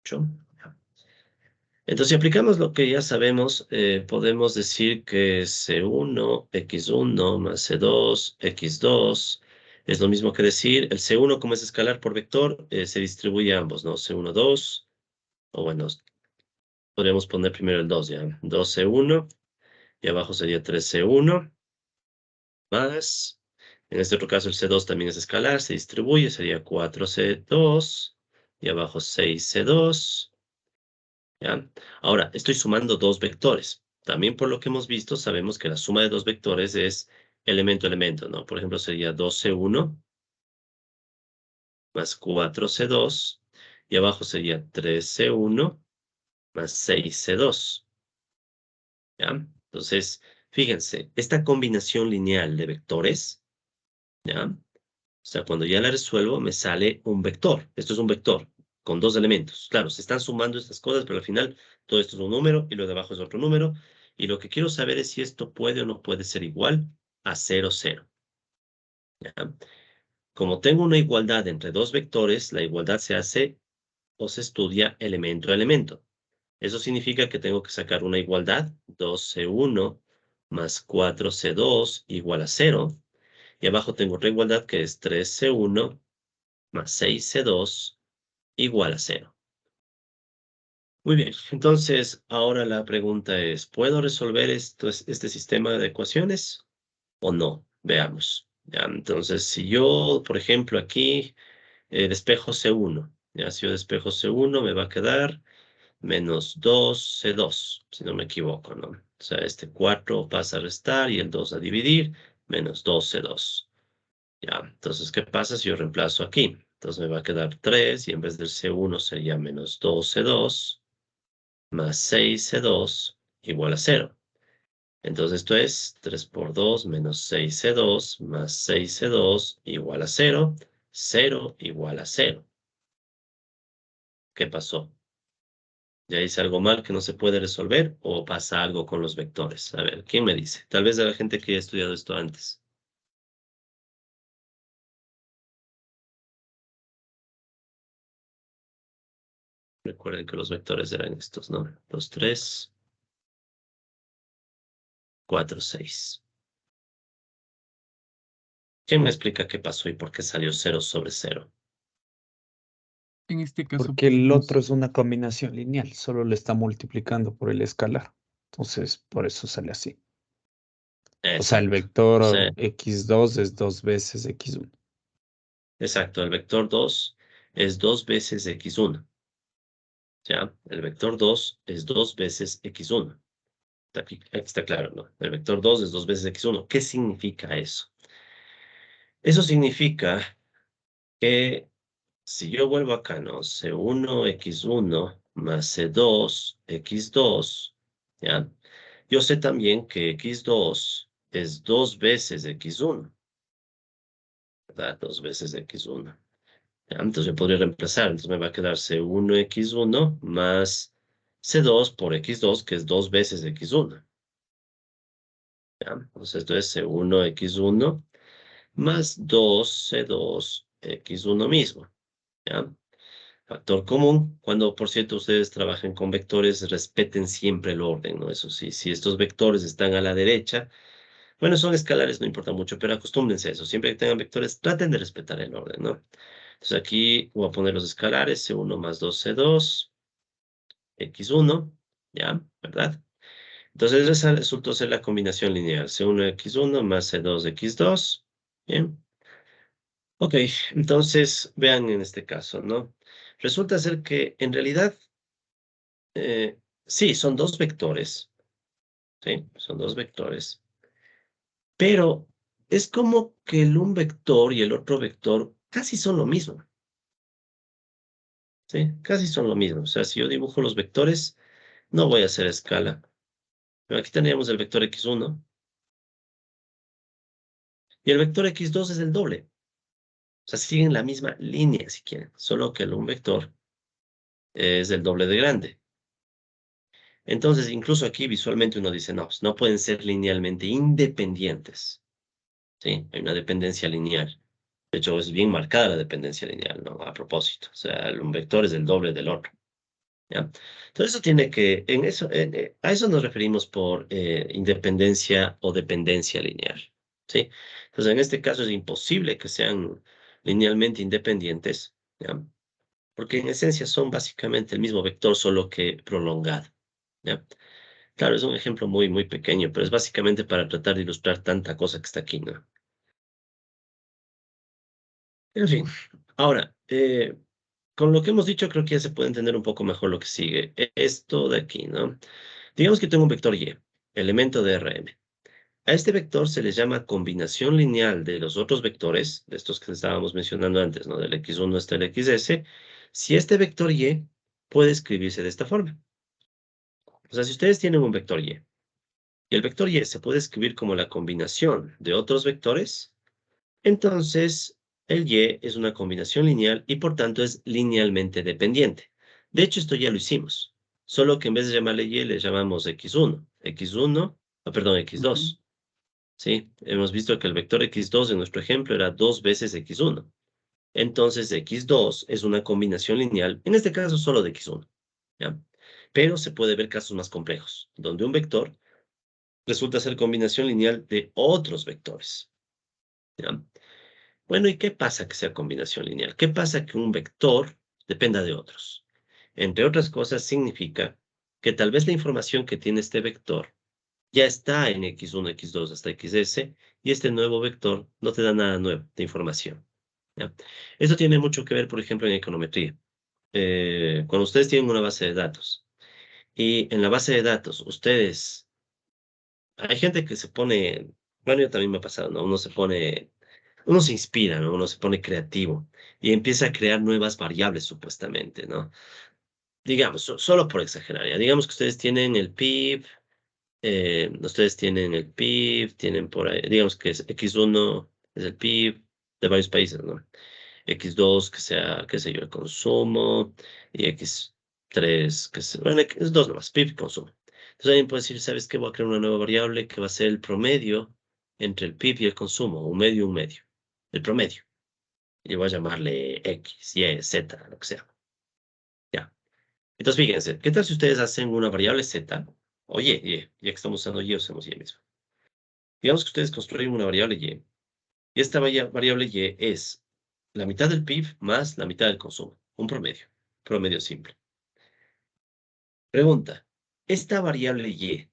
Ocho. Ya. Entonces, si aplicamos lo que ya sabemos, podemos decir que C1, X1 más C2, X2, es lo mismo que decir, el C1 como es escalar por vector, se distribuye a ambos, ¿no? C1, 2, o bueno, podríamos poner primero el 2 ya, 2C1, y abajo sería 3C1, más, en este otro caso el C2 también es escalar, se distribuye, sería 4C2, y abajo 6C2, ¿ya? Ahora, estoy sumando dos vectores. También por lo que hemos visto, sabemos que la suma de dos vectores es elemento-elemento, ¿no? Por ejemplo, sería 2C1 más 4C2, y abajo sería 3C1 más 6C2, ¿ya? Entonces, fíjense, esta combinación lineal de vectores, ¿ya? O sea, cuando ya la resuelvo, me sale un vector. Esto es un vector con dos elementos. Claro, se están sumando estas cosas, pero al final todo esto es un número y lo de abajo es otro número. Y lo que quiero saber es si esto puede o no puede ser igual a 0, 0. ¿Ya? Como tengo una igualdad entre dos vectores, la igualdad se hace o se estudia elemento a elemento. Eso significa que tengo que sacar una igualdad, 2C1 más 4C2 igual a 0. Y abajo tengo otra igualdad que es 3C1 más 6C2 igual a 0. Muy bien, entonces ahora la pregunta es, ¿puedo resolver este sistema de ecuaciones o no? Veamos. Ya, entonces, si yo, por ejemplo, aquí despejo C1, ya, si yo despejo C1 me va a quedar menos 2C2, si no me equivoco, ¿no? O sea, este 4 pasa a restar y el 2 a dividir, menos 2C2. Ya, entonces, ¿qué pasa si yo reemplazo aquí? Entonces me va a quedar 3 y en vez del C1 sería menos 2C2 más 6C2 igual a 0. Entonces esto es 3 por 2 menos 6C2 más 6C2 igual a 0. 0 igual a 0. ¿Qué pasó? ¿Ya hice algo mal que no se puede resolver o pasa algo con los vectores? A ver, ¿quién me dice? Tal vez de la gente que haya estudiado esto antes. Recuerden que los vectores eran estos, ¿no? 2, 3, 4, 6. ¿Quién me explica qué pasó y por qué salió 0 sobre 0? En este caso Porque el otro podemos, es una combinación lineal, solo le está multiplicando por el escalar. Entonces, por eso sale así. O sea, el Exacto. O sea, vector x2 es 2 veces x1. exacto. El vector 2 es 2 veces x1. ¿Ya? El vector 2 es 2 veces x1. Aquí está claro, ¿no? El vector 2 es 2 veces x1. ¿Qué significa eso? Eso significa que si yo vuelvo acá, ¿no? C1, x1 más C2, x2, ¿ya? Yo sé también que x2 es 2 veces x1, ¿verdad? 2 veces x1. ¿Ya? Entonces yo podría reemplazar. Entonces me va a quedar C1, x1 más C2 por x2, que es 2 veces x1. ¿Ya? Entonces esto es C1, x1 más 2C2, x1 mismo. ¿Ya? Factor común, cuando por cierto ustedes trabajen con vectores, respeten siempre el orden, ¿no? Eso sí, si estos vectores están a la derecha, bueno, son escalares, no importa mucho, pero acostúmbrense a eso. Siempre que tengan vectores, traten de respetar el orden, ¿no? Entonces aquí voy a poner los escalares, C1 más 2C2, X1, ¿ya? ¿Verdad? Entonces esa resultó ser la combinación lineal, C1, X1 más C2, X2, ¿bien? Ok, entonces vean en este caso, ¿no? Resulta ser que en realidad sí, son dos vectores, ¿sí? Son dos vectores, pero es como que el un vector y el otro vector casi son lo mismo, ¿sí? Casi son lo mismo. O sea, si yo dibujo los vectores, no voy a hacer escala. Pero aquí tendríamos el vector x1 y el vector x2 es el doble. O sea, siguen la misma línea si quieren, solo que el un vector es el doble de grande. Entonces, incluso aquí visualmente uno dice, no, pues, no pueden ser linealmente independientes. ¿Sí? Hay una dependencia lineal. De hecho, es bien marcada la dependencia lineal, ¿no? A propósito. O sea, un vector es el doble del otro. ¿Ya? Entonces, eso tiene que, a eso nos referimos por independencia o dependencia lineal. ¿Sí? Entonces, en este caso es imposible que sean linealmente independientes, ¿ya? Porque en esencia son básicamente el mismo vector, solo que prolongado. ¿Ya? Claro, es un ejemplo muy, muy pequeño, pero es básicamente para tratar de ilustrar tanta cosa que está aquí, ¿no? En fin, ahora, con lo que hemos dicho, creo que ya se puede entender un poco mejor lo que sigue. Esto de aquí, ¿no? Digamos que tengo un vector Y, elemento de Rm. A este vector se le llama combinación lineal de los otros vectores, de estos que estábamos mencionando antes, ¿no? Del x1 hasta el xs, si este vector Y puede escribirse de esta forma. O sea, si ustedes tienen un vector Y, y el vector Y se puede escribir como la combinación de otros vectores, entonces el Y es una combinación lineal y por tanto es linealmente dependiente. De hecho, esto ya lo hicimos, solo que en vez de llamarle Y le llamamos x1, perdón, Ujú. x2. ¿Sí? Hemos visto que el vector x2 en nuestro ejemplo era 2 veces x1. Entonces x2 es una combinación lineal, en este caso solo de x1. ¿Ya? Pero se puede ver casos más complejos, donde un vector resulta ser combinación lineal de otros vectores. ¿Ya? Bueno, ¿y qué pasa que sea combinación lineal? ¿Qué pasa que un vector dependa de otros? Entre otras cosas, significa que tal vez la información que tiene este vector ya está en x1, x2 hasta xs, y este nuevo vector no te da nada nuevo de información. ¿Ya? Esto tiene mucho que ver, por ejemplo, en econometría. Cuando ustedes tienen una base de datos, y en la base de datos ustedes hay gente que se pone, bueno, yo también me ha pasado, ¿no? Uno se inspira, ¿no? Uno se pone creativo y empieza a crear nuevas variables, supuestamente, ¿no? Digamos, solo por exagerar, ya. Digamos que ustedes tienen el PIB, tienen por ahí, digamos que es X1 es el PIB de varios países, ¿no? X2 que sea, qué sé yo, el consumo, y X3 que sea, bueno, X2 nomás, PIB y consumo. Entonces alguien puede decir, ¿sabes qué? Voy a crear una nueva variable que va a ser el promedio entre el PIB y el consumo, un medio, el promedio. Y voy a llamarle X, Y, Z, lo que sea. Ya. Entonces fíjense, ¿qué tal si ustedes hacen una variable Z? Oye, Y, ya que estamos usando Y, usemos Y mismo. Digamos que ustedes construyen una variable Y, y esta variable Y es la mitad del PIB más la mitad del consumo, un promedio simple. Pregunta, ¿esta variable Y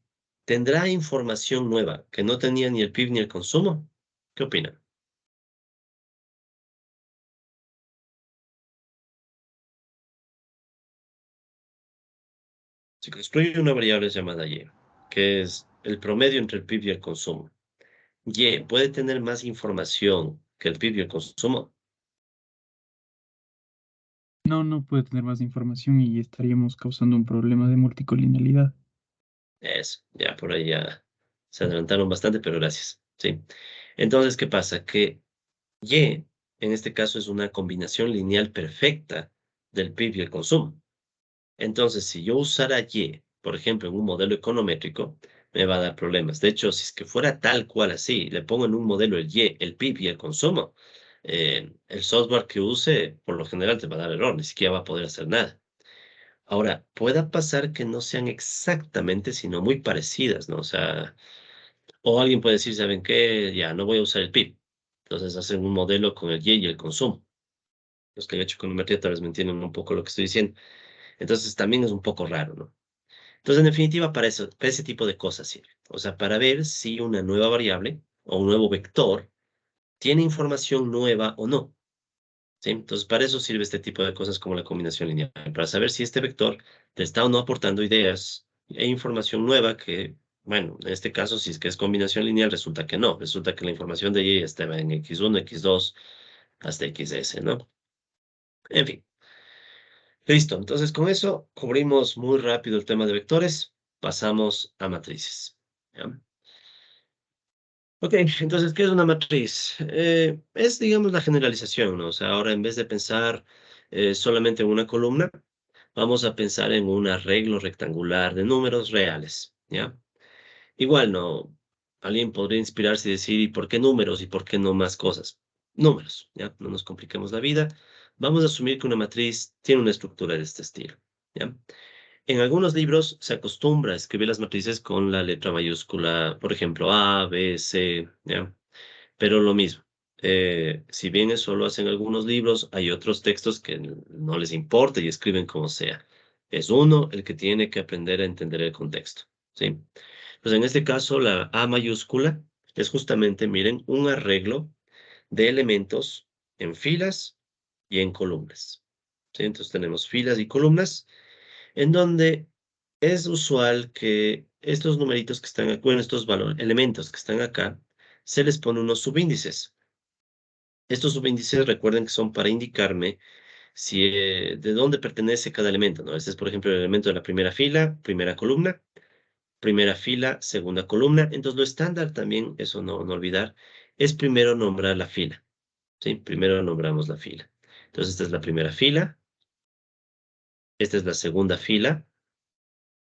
tendrá información nueva que no tenía ni el PIB ni el consumo? ¿Qué opinan? Si construye una variable llamada Y, que es el promedio entre el PIB y el consumo, Y puede tener más información que el PIB y el consumo. No, no puede tener más información y estaríamos causando un problema de multicolinialidad. Eso, ya por ahí ya se adelantaron bastante, pero gracias. Sí. Entonces, ¿qué pasa? Que Y, en este caso, es una combinación lineal perfecta del PIB y el consumo. Entonces, si yo usara Y, por ejemplo, en un modelo econométrico, me va a dar problemas. De hecho, si es que fuera tal cual así, le pongo en un modelo el Y, el PIB y el consumo, el software que use, por lo general, te va a dar error, ni siquiera va a poder hacer nada. Ahora, pueda pasar que no sean exactamente, sino muy parecidas, ¿no? O sea, o alguien puede decir, ¿saben qué? Ya, no voy a usar el PIB. Entonces hacen un modelo con el Y y el consumo. Los que han hecho econometría tal vez me entienden un poco lo que estoy diciendo. Entonces también es un poco raro, ¿no? Entonces, en definitiva, para eso, para ese tipo de cosas sirve. O sea, para ver si una nueva variable o un nuevo vector tiene información nueva o no. ¿Sí? Entonces, para eso sirve este tipo de cosas como la combinación lineal, para saber si este vector te está o no aportando ideas e información nueva que, bueno, en este caso, si es que es combinación lineal, resulta que no. Resulta que la información de ella estaba en x1, x2, hasta xs, ¿no? En fin. Listo. Entonces, con eso cubrimos muy rápido el tema de vectores. Pasamos a matrices. ¿Ya? Ok, entonces, ¿qué es una matriz? Es, digamos, la generalización, ¿no? O sea, ahora en vez de pensar solamente en una columna, vamos a pensar en un arreglo rectangular de números reales, ¿ya? Igual, no, alguien podría inspirarse y decir, ¿y por qué números y por qué no más cosas? Números, ¿ya? No nos compliquemos la vida. Vamos a asumir que una matriz tiene una estructura de este estilo, ¿ya? En algunos libros se acostumbra a escribir las matrices con la letra mayúscula, por ejemplo, A, B, C, ¿ya? Pero lo mismo. Si bien eso lo hacen algunos libros, hay otros textos que no les importa y escriben como sea. Es uno el que tiene que aprender a entender el contexto, ¿sí? Pues en este caso, la A mayúscula es justamente, miren, un arreglo de elementos en filas y en columnas, ¿sí? Entonces tenemos filas y columnas en donde es usual que estos numeritos que están aquí, bueno, estos elementos que están acá, se les pone unos subíndices. Estos subíndices recuerden que son para indicarme si, de dónde pertenece cada elemento, ¿no? Este es, por ejemplo, el elemento de la primera fila, primera fila, segunda columna. Entonces, lo estándar también, eso no olvidar, es primero nombrar la fila, ¿sí? Primero nombramos la fila. Entonces, esta es la primera fila, esta es la segunda fila,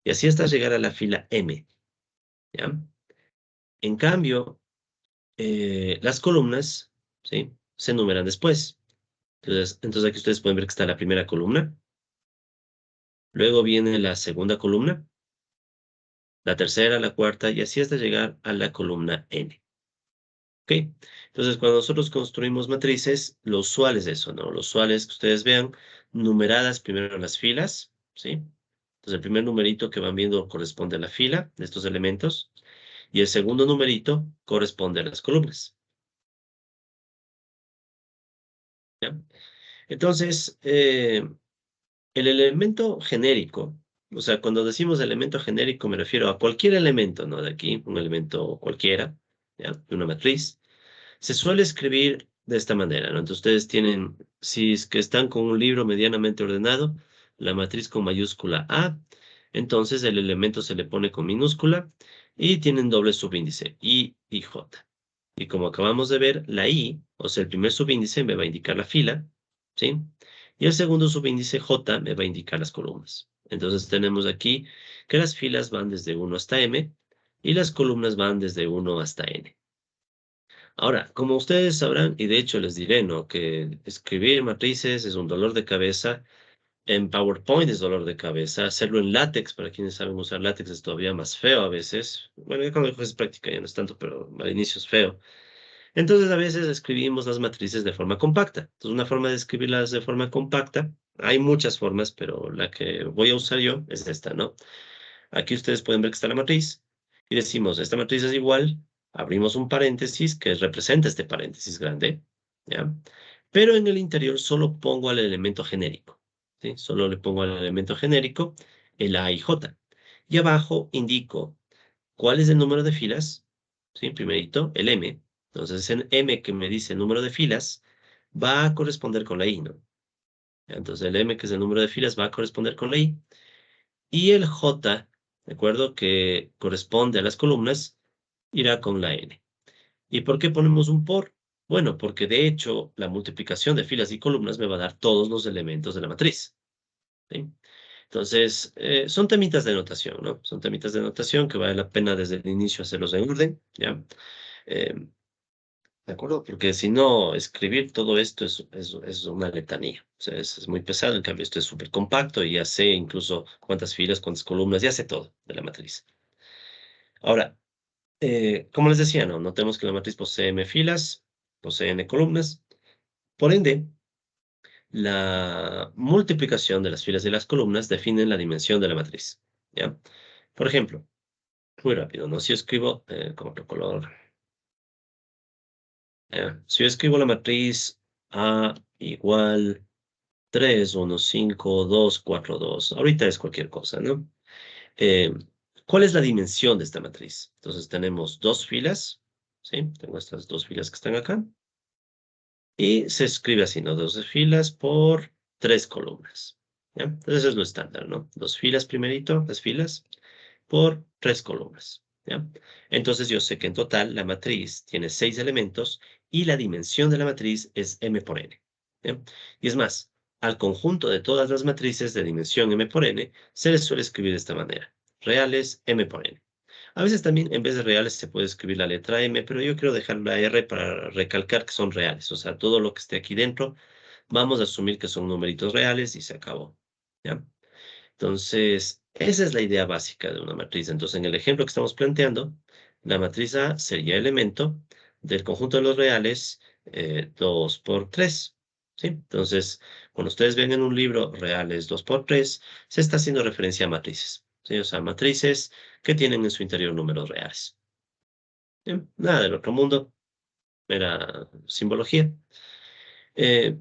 y así hasta llegar a la fila M, ¿ya? En cambio, las columnas, ¿sí? Se numeran después. Entonces, aquí ustedes pueden ver que está la primera columna, luego viene la segunda columna, la tercera, la cuarta, y así hasta llegar a la columna N. ¿Ok? Entonces, cuando nosotros construimos matrices, lo usual es eso, ¿no? Lo usual es que ustedes vean numeradas primero las filas, ¿sí? Entonces, el primer numerito que van viendo corresponde a la fila de estos elementos, y el segundo numerito corresponde a las columnas, ¿ya? Entonces, el elemento genérico, o sea, cuando decimos elemento genérico me refiero a cualquier elemento, ¿no? De aquí, un elemento cualquiera, ¿ya? De una matriz. Se suele escribir de esta manera, ¿no? Entonces ustedes tienen, si es que están con un libro medianamente ordenado, la matriz con mayúscula A, entonces el elemento se le pone con minúscula y tienen doble subíndice, I y J. Y como acabamos de ver, la I, o sea, el primer subíndice me va a indicar la fila, ¿sí? Y el segundo subíndice J me va a indicar las columnas. Entonces tenemos aquí que las filas van desde 1 hasta M y las columnas van desde 1 hasta N. Ahora, como ustedes sabrán, y de hecho les diré, ¿no? Que escribir matrices es un dolor de cabeza. En PowerPoint es dolor de cabeza. Hacerlo en látex, para quienes saben usar látex, es todavía más feo a veces. Bueno, ya cuando es práctica ya no es tanto, pero al inicio es feo. Entonces, a veces escribimos las matrices de forma compacta. Entonces, una forma de escribirlas de forma compacta, hay muchas formas, pero la que voy a usar yo es esta, ¿no? Aquí ustedes pueden ver que está la matriz y decimos, esta matriz es igual, abrimos un paréntesis que representa este paréntesis grande, ¿ya? Pero en el interior solo pongo al elemento genérico, ¿sí? Solo le pongo al elemento genérico el A y J. Y abajo indico cuál es el número de filas, ¿sí? Primerito, el M. Entonces, en M que me dice el número de filas va a corresponder con la I, ¿no? Entonces, el M, que es el número de filas, va a corresponder con la I. Y el J, ¿de acuerdo? Que corresponde a las columnas, irá con la N. ¿Y por qué ponemos un por? Bueno, porque de hecho la multiplicación de filas y columnas me va a dar todos los elementos de la matriz, ¿sí? Entonces, son temitas de notación, ¿no? Son temitas de notación que vale la pena desde el inicio hacerlos en orden, ¿ya? Eh, ¿De acuerdo? Porque si no, escribir todo esto es una letanía. O sea, es muy pesado. En cambio, esto es súper compacto y ya sé incluso cuántas filas, cuántas columnas, ya sé todo de la matriz. Ahora, como les decía, no, notemos que la matriz posee m filas, posee n columnas. Por ende, la multiplicación de las filas y las columnas definen la dimensión de la matriz, ¿ya? Por ejemplo, muy rápido, ¿no? Si yo escribo, con otro color, si yo escribo la matriz A igual 3, 1, 5, 2, 4, 2. Ahorita es cualquier cosa, ¿no? Eh, ¿Cuál es la dimensión de esta matriz? Entonces tenemos dos filas, ¿sí? Tengo estas dos filas que están acá. Y se escribe así, ¿no? 12 filas por 3 columnas, ¿ya? Entonces eso es lo estándar, ¿no? Dos filas primerito, las filas, por 3 columnas, ¿ya? Entonces yo sé que en total la matriz tiene 6 elementos y la dimensión de la matriz es m por n, ¿ya? Y es más, al conjunto de todas las matrices de dimensión m por n se les suele escribir de esta manera. Reales m por n. A veces también en vez de reales se puede escribir la letra m, pero yo quiero dejar la r para recalcar que son reales. O sea, todo lo que esté aquí dentro, vamos a asumir que son numeritos reales y se acabó. ¿Ya? Entonces, esa es la idea básica de una matriz. Entonces, en el ejemplo que estamos planteando, la matriz A sería elemento del conjunto de los reales 2 por 3. ¿Sí? Entonces, cuando ustedes ven en un libro reales 2 por 3, se está haciendo referencia a matrices. ¿Sí? O sea, matrices que tienen en su interior números reales. ¿Sí? Nada del otro mundo, era simbología. Eh,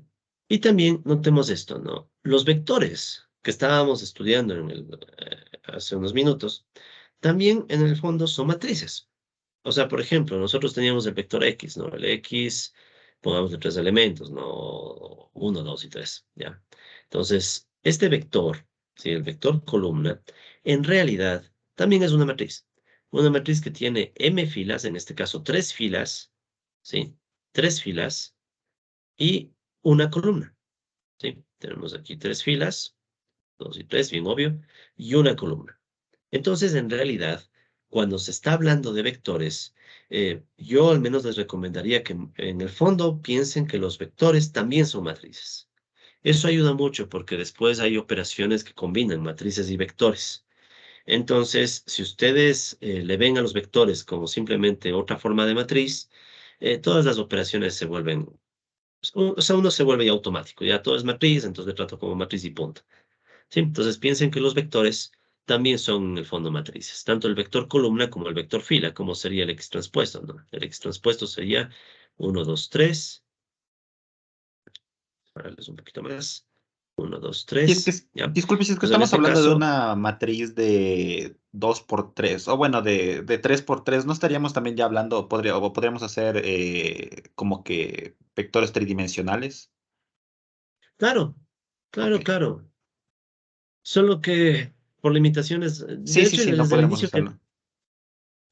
y también notemos esto, ¿no? Los vectores que estábamos estudiando hace unos minutos, también en el fondo son matrices. O sea, por ejemplo, nosotros teníamos el vector X, ¿no? El X, pongamos de tres elementos, ¿no? 1, 2 y 3, ¿ya? Entonces, este vector, ¿sí? El vector columna, en realidad también es una matriz. Una matriz que tiene m filas, en este caso 3 filas, ¿sí? 3 filas y una columna, ¿sí? Tenemos aquí 3 filas, 2 y 3, bien obvio, y una columna. Entonces, en realidad, cuando se está hablando de vectores, yo al menos les recomendaría que en el fondo piensen que los vectores también son matrices. Eso ayuda mucho porque después hay operaciones que combinan matrices y vectores. Entonces, si ustedes le ven a los vectores como simplemente otra forma de matriz, todas las operaciones se vuelven, o sea, uno se vuelve ya automático, ya todo es matriz, entonces le trato como matriz y punto. ¿Sí? Entonces piensen que los vectores también son en el fondo matrices, tanto el vector columna como el vector fila, como sería el X transpuesto, ¿no? El X transpuesto sería 1, 2, 3. Para darles un poquito más. 1, 2, Y es que, 3. ¿Ya? disculpe, si es que Entonces en estamos este hablando de caso, una matriz de 2 por 3 o bueno, de 3 por 3, ¿no estaríamos también ya hablando, o podríamos hacer como que vectores tridimensionales? claro, Ok. claro, claro. Solo que por limitaciones, de Sí, sí, hecho, sí, no desde el podremos inicio que, hacerlo.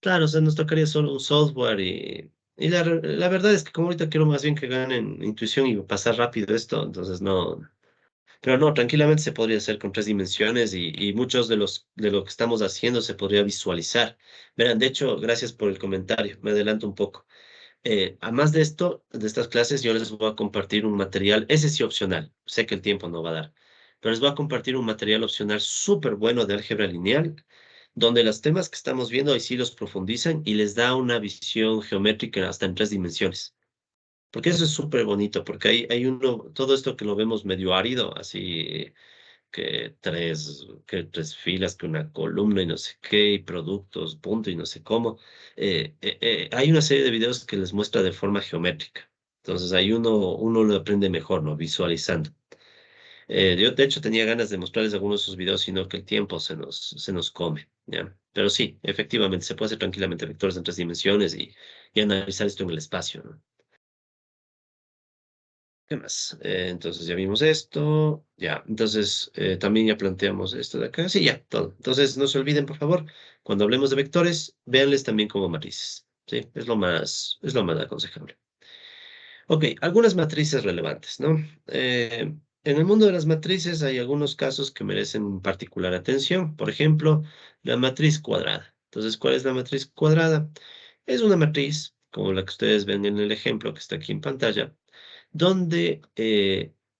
claro, o sea, nos tocaría solo un software y la verdad es que como ahorita quiero más bien que ganen intuición y pasar rápido esto, entonces no. Pero no, tranquilamente se podría hacer con 3 dimensiones y muchos de lo que estamos haciendo se podría visualizar. Verán, de hecho, gracias por el comentario, me adelanto un poco. Además de esto, de estas clases, yo les voy a compartir un material, ese sí opcional, sé que el tiempo no va a dar, pero les voy a compartir un material opcional súper bueno de álgebra lineal, donde los temas que estamos viendo ahí sí los profundizan y les da una visión geométrica hasta en 3 dimensiones. Porque eso es súper bonito, porque hay uno, todo esto que lo vemos medio árido, así que tres filas, que una columna y no sé qué, y productos, punto y no sé cómo. Hay una serie de videos que les muestra de forma geométrica. Entonces ahí uno lo aprende mejor, ¿no? Visualizando. Yo de hecho tenía ganas de mostrarles algunos de esos videos, sino que el tiempo se nos come, ¿ya? Pero sí, efectivamente, se puede hacer tranquilamente vectores en 3 dimensiones y analizar esto en el espacio, ¿no? ¿Qué más? Entonces ya vimos esto, ya. Entonces también ya planteamos esto de acá. Sí, ya, todo. Entonces no se olviden, por favor, cuando hablemos de vectores, véanles también como matrices. Sí, es lo más aconsejable. Ok, algunas matrices relevantes, ¿no? En el mundo de las matrices hay algunos casos que merecen particular atención. Por ejemplo, la matriz cuadrada. Entonces, ¿cuál es la matriz cuadrada? Es una matriz, como la que ustedes ven en el ejemplo que está aquí en pantalla, donde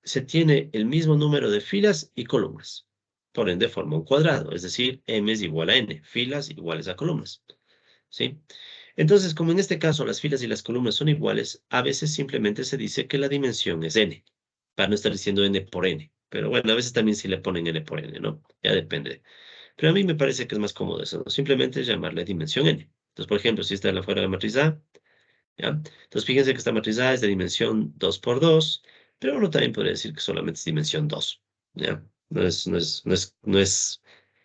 se tiene el mismo número de filas y columnas. Por ende, forma un cuadrado, es decir, m es igual a n, filas iguales a columnas. ¿Sí? Entonces, como en este caso las filas y las columnas son iguales, a veces simplemente se dice que la dimensión es n, para no estar diciendo n por n. Pero bueno, a veces también sí le ponen n por n, ¿no? Ya depende. Pero a mí me parece que es más cómodo eso, ¿no? Simplemente llamarle dimensión n. Entonces, por ejemplo, si está en la fuera de la matriz A, ¿ya? Entonces, fíjense que esta matriz A es de dimensión 2 por 2, pero uno también podría decir que solamente es dimensión 2, ¿ya?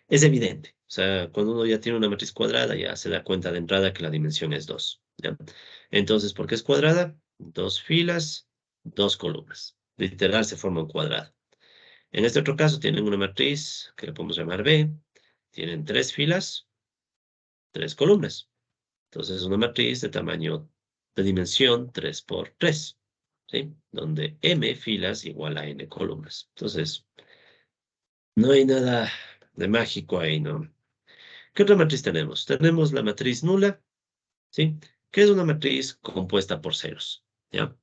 Es evidente. O sea, cuando uno ya tiene una matriz cuadrada, ya se da cuenta de entrada que la dimensión es 2, ¿ya? Entonces, ¿por qué es cuadrada? 2 filas, 2 columnas. Literal se forma un cuadrado. En este otro caso tienen una matriz que le podemos llamar B. Tienen 3 filas, 3 columnas. Entonces es una matriz de dimensión 3 por 3. ¿sí? Donde m filas igual a n columnas. Entonces, no hay nada de mágico ahí, ¿no? ¿Qué otra matriz tenemos? Tenemos la matriz nula, ¿sí? Que es una matriz compuesta por ceros, ¿ya?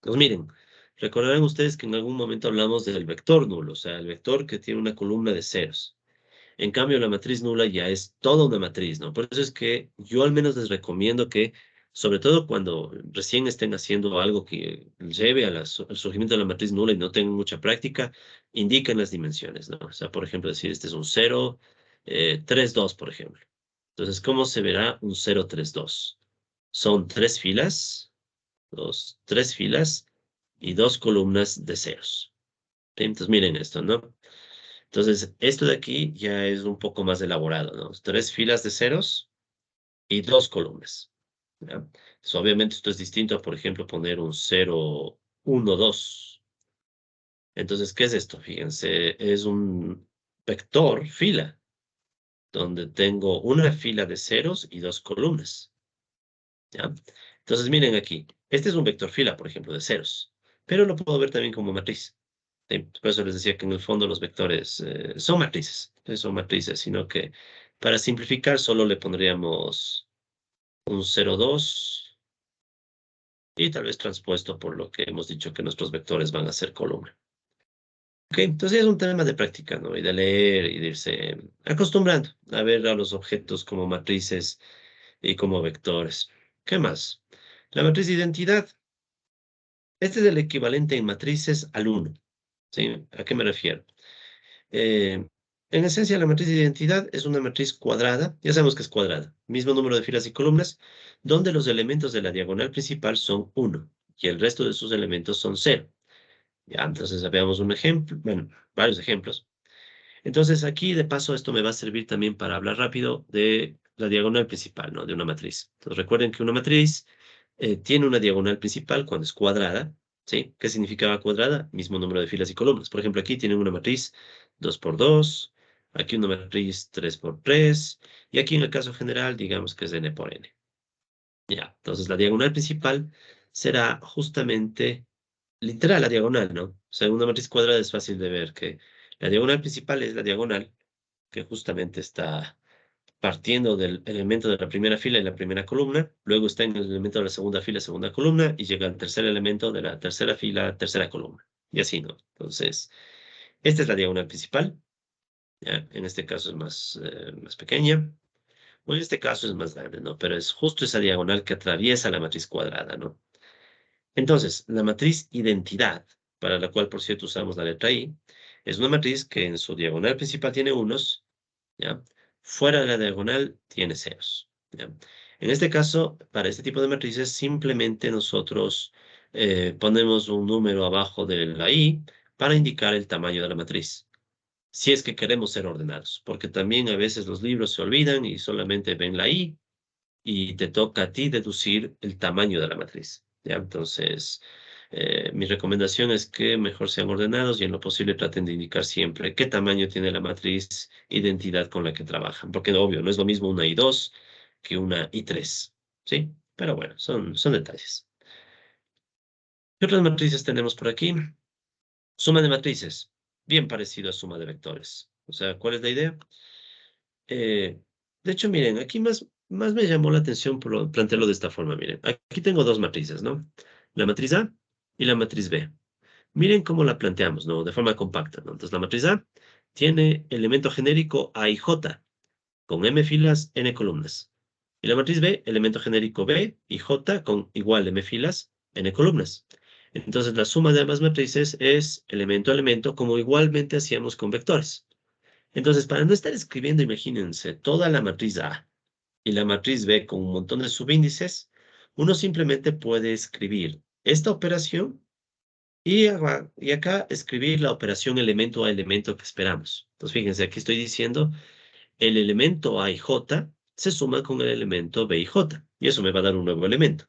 Pues miren, recordarán ustedes que en algún momento hablamos del vector nulo, o sea, el vector que tiene una columna de ceros. En cambio, la matriz nula ya es toda una matriz, ¿no? Por eso es que yo al menos les recomiendo que, sobre todo cuando recién estén haciendo algo que lleve a al surgimiento de la matriz nula y no tengan mucha práctica, indiquen las dimensiones, ¿no? O sea, por ejemplo, decir este es un 0, 3, 2, por ejemplo. Entonces, ¿cómo se verá un 0, 3, 2? Son tres filas y dos columnas de ceros. ¿Sí? Entonces, miren esto, ¿no? Entonces, esto de aquí ya es un poco más elaborado, ¿no? Tres filas de ceros y dos columnas, ¿ya? Entonces, obviamente esto es distinto a, por ejemplo, poner un 0, 1, 2. Entonces, ¿qué es esto? Fíjense, es un vector fila, donde tengo una fila de ceros y dos columnas, ¿ya? Entonces, miren aquí, este es un vector fila, por ejemplo, de ceros, pero lo puedo ver también como matriz. Sí, por eso les decía que en el fondo los vectores son matrices, sino que para simplificar solo le pondríamos un 0, 2 y tal vez transpuesto por lo que hemos dicho que nuestros vectores van a ser columna. Ok, entonces es un tema de práctica, ¿no? Y de leer y de irse acostumbrando a ver a los objetos como matrices y como vectores. ¿Qué más? La matriz de identidad. Este es el equivalente en matrices al 1. ¿Sí? ¿A qué me refiero? Eh, en esencia, la matriz de identidad es una matriz cuadrada, ya sabemos que es cuadrada, mismo número de filas y columnas, donde los elementos de la diagonal principal son 1 y el resto de sus elementos son 0. Ya, entonces veamos un ejemplo, bueno, varios ejemplos. Entonces aquí, de paso, esto me va a servir también para hablar rápido de la diagonal principal, ¿no? De una matriz. Entonces recuerden que una matriz tiene una diagonal principal cuando es cuadrada, ¿sí? ¿Qué significaba cuadrada? Mismo número de filas y columnas. Por ejemplo, aquí tienen una matriz 2 por 2, aquí una matriz 3 por 3, y aquí en el caso general, digamos que es n por n. Ya, entonces la diagonal principal será justamente literal la diagonal, ¿no? O sea, en una matriz cuadrada es fácil de ver que la diagonal principal es la diagonal que justamente está partiendo del elemento de la primera fila y la primera columna, luego está en el elemento de la segunda fila, segunda columna, y llega al tercer elemento de la tercera fila, tercera columna. Y así, ¿no? Entonces, esta es la diagonal principal. ¿Ya? En este caso es más pequeña. O en este caso es más grande, ¿no? Pero es justo esa diagonal que atraviesa la matriz cuadrada, ¿no? Entonces, la matriz identidad, para la cual, por cierto, usamos la letra I, es una matriz que en su diagonal principal tiene unos, ¿ya? Fuera de la diagonal tiene ceros, ¿ya? En este caso, para este tipo de matrices, simplemente nosotros ponemos un número abajo de la I para indicar el tamaño de la matriz, si es que queremos ser ordenados, porque también a veces los libros se olvidan y solamente ven la I y te toca a ti deducir el tamaño de la matriz, ¿ya? Entonces, mi recomendación es que mejor sean ordenados y en lo posible traten de indicar siempre qué tamaño tiene la matriz identidad con la que trabajan, porque obvio, no es lo mismo una I2 que una I3, ¿sí? Pero bueno, son detalles. ¿Qué otras matrices tenemos por aquí? Suma de matrices, bien parecido a suma de vectores. O sea, ¿cuál es la idea? De hecho, miren, aquí más me llamó la atención plantearlo de esta forma. Miren, aquí tengo dos matrices, ¿no? La matriz A y la matriz B. Miren cómo la planteamos, ¿no? De forma compacta, ¿no? Entonces, la matriz A tiene elemento genérico A y J, con M filas, N columnas. Y la matriz B, elemento genérico B y J, con igual M filas, N columnas. Entonces, la suma de ambas matrices es elemento a elemento, como igualmente hacíamos con vectores. Entonces, para no estar escribiendo, imagínense, toda la matriz A y la matriz B con un montón de subíndices, uno simplemente puede escribir esta operación y acá escribir la operación elemento a elemento que esperamos. Entonces, fíjense, aquí estoy diciendo el elemento A y J se suma con el elemento B y J, y eso me va a dar un nuevo elemento,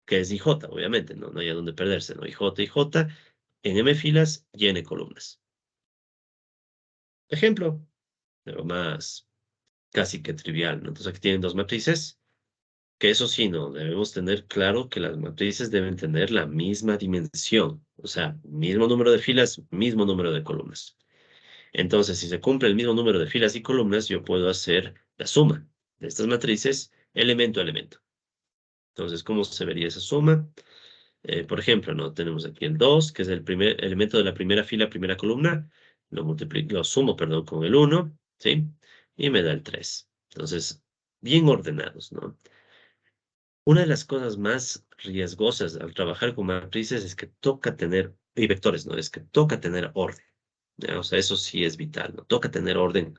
que es IJ, obviamente, no hay a dónde perderse, ¿no? IJ y J en M filas y N columnas. Ejemplo, pero más casi que trivial, ¿no? Entonces aquí tienen dos matrices, Que eso sí, no, debemos tener claro que las matrices deben tener la misma dimensión, o sea, mismo número de filas, mismo número de columnas. Entonces, si se cumple el mismo número de filas y columnas, yo puedo hacer la suma de estas matrices elemento a elemento. Entonces, ¿cómo se vería esa suma? Por ejemplo, ¿no? Tenemos aquí el 2, que es el primer elemento de la primera fila, primera columna. Lo sumo, perdón, con el 1, ¿sí? Y me da el 3. Entonces, bien ordenados, ¿no? Una de las cosas más riesgosas al trabajar con matrices es que toca tener, y vectores, ¿no? Es que toca tener orden, ¿ya? O sea, eso sí es vital, ¿no? Toca tener orden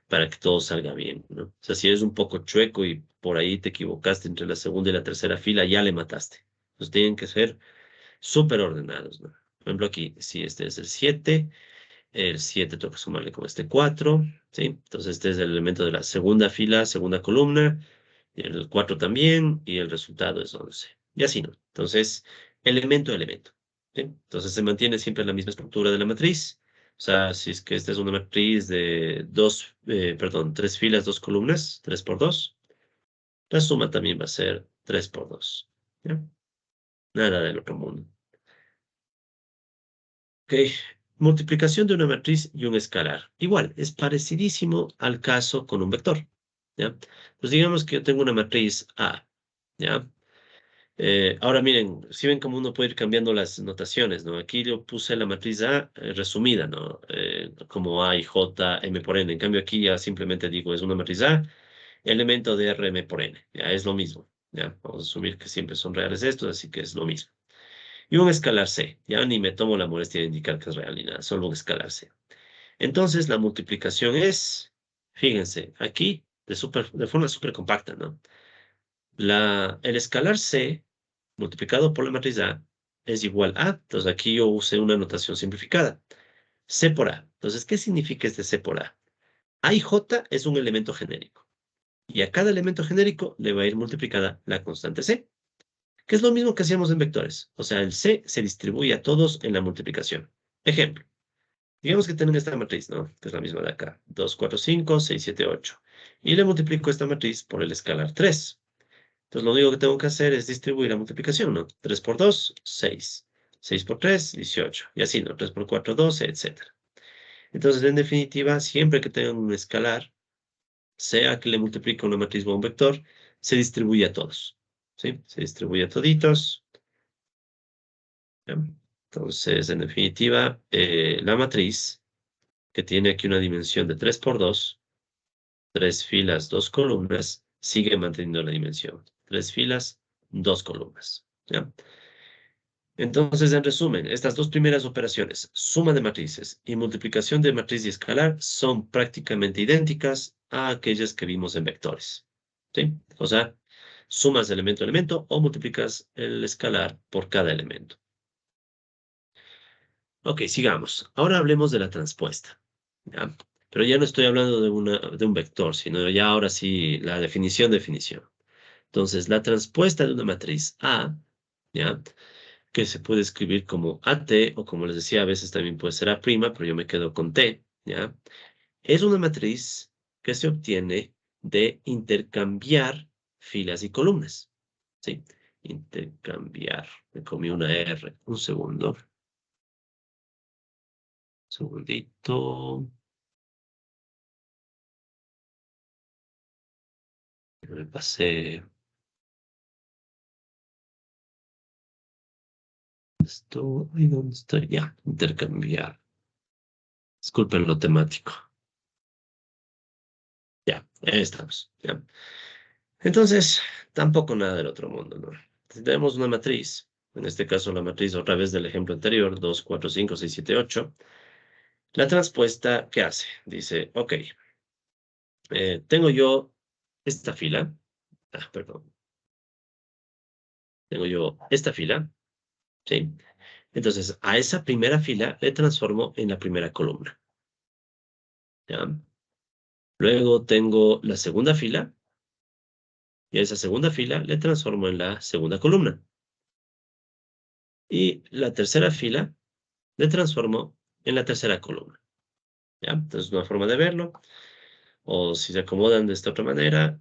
para que todo salga bien, ¿no? O sea, si eres un poco chueco y por ahí te equivocaste entre la segunda y la tercera fila, ya le mataste. Entonces tienen que ser súper ordenados, ¿no? Por ejemplo, aquí, si este es el 7 tengo que sumarle con este 4, ¿sí? Entonces este es el elemento de la segunda fila, segunda columna, y el 4 también, y el resultado es 11. Y así, ¿no? Entonces, elemento a elemento, ¿sí? Entonces se mantiene siempre la misma estructura de la matriz. O sea, si es que esta es una matriz de tres filas, dos columnas, 3 por 2, la suma también va a ser 3 por 2. ¿Ya? Nada del otro mundo. Ok, multiplicación de una matriz y un escalar. Igual, es parecidísimo al caso con un vector. ¿Ya? Pues digamos que yo tengo una matriz A. ¿Ya? Ahora miren, si ven cómo uno puede ir cambiando las notaciones, ¿no? Aquí yo puse la matriz A resumida, ¿no? Como A y J, M por N. En cambio aquí ya simplemente digo, es una matriz A, elemento de R, M por N. Ya es lo mismo. ¿Ya? Vamos a asumir que siempre son reales estos, así que es lo mismo. Y un escalar C. Ya ni me tomo la molestia de indicar que es real ni nada, solo un escalar C. Entonces la multiplicación es, fíjense, aquí de forma súper compacta, ¿no? El escalar C multiplicado por la matriz A es igual a, entonces aquí yo usé una notación simplificada, C por A. Entonces, ¿qué significa este C por A? A y J es un elemento genérico, y a cada elemento genérico le va a ir multiplicada la constante C, que es lo mismo que hacíamos en vectores. O sea, el C se distribuye a todos en la multiplicación. Ejemplo, digamos que tienen esta matriz, ¿no? Que es la misma de acá, 2, 4, 5, 6, 7, 8. Y le multiplico esta matriz por el escalar 3. Entonces, lo único que tengo que hacer es distribuir la multiplicación, ¿no? 3 por 2, 6. 6 por 3, 18. Y así, ¿no? 3 por 4, 12, etcétera. Entonces, en definitiva, siempre que tengan un escalar, sea que le multiplique una matriz o un vector, se distribuye a todos. ¿Sí? Se distribuye a toditos. ¿Ya? Entonces, en definitiva, la matriz, que tiene aquí una dimensión de 3 por 2, 3 filas, 2 columnas, sigue manteniendo la dimensión. 3 filas, 2 columnas. ¿Ya? Entonces, en resumen, estas dos primeras operaciones, suma de matrices y multiplicación de matriz y escalar, son prácticamente idénticas a aquellas que vimos en vectores. ¿Sí? O sea, sumas elemento a elemento o multiplicas el escalar por cada elemento. Ok, sigamos. Ahora hablemos de la transpuesta. ¿Ya? Pero ya no estoy hablando de un vector, sino ya ahora sí la definición. Entonces, la transpuesta de una matriz A, ¿ya? Que se puede escribir como AT, o como les decía, a veces también puede ser A', pero yo me quedo con T, ¿ya? Es una matriz que se obtiene de intercambiar filas y columnas, ¿sí? Intercambiar. Me comí una R. Un segundo. Segundito. Me pasé esto. ¿Y dónde estoy? Ya, intercambiar. Disculpen lo temático. Ya, ahí estamos. Ya. Entonces, tampoco nada del otro mundo, ¿no? Si tenemos una matriz, en este caso la matriz otra vez del ejemplo anterior, 2, 4, 5, 6, 7, 8, la transpuesta, ¿qué hace? Dice, ok, tengo yo esta fila, perdón, tengo yo esta fila, ¿sí? Entonces, a esa primera fila le transformo en la primera columna, ¿ya? Luego tengo la segunda fila, y a esa segunda fila le transformo en la segunda columna. Y la tercera fila le transformo en la tercera columna. ¿Ya? Entonces, una forma de verlo. O si se acomodan de esta otra manera,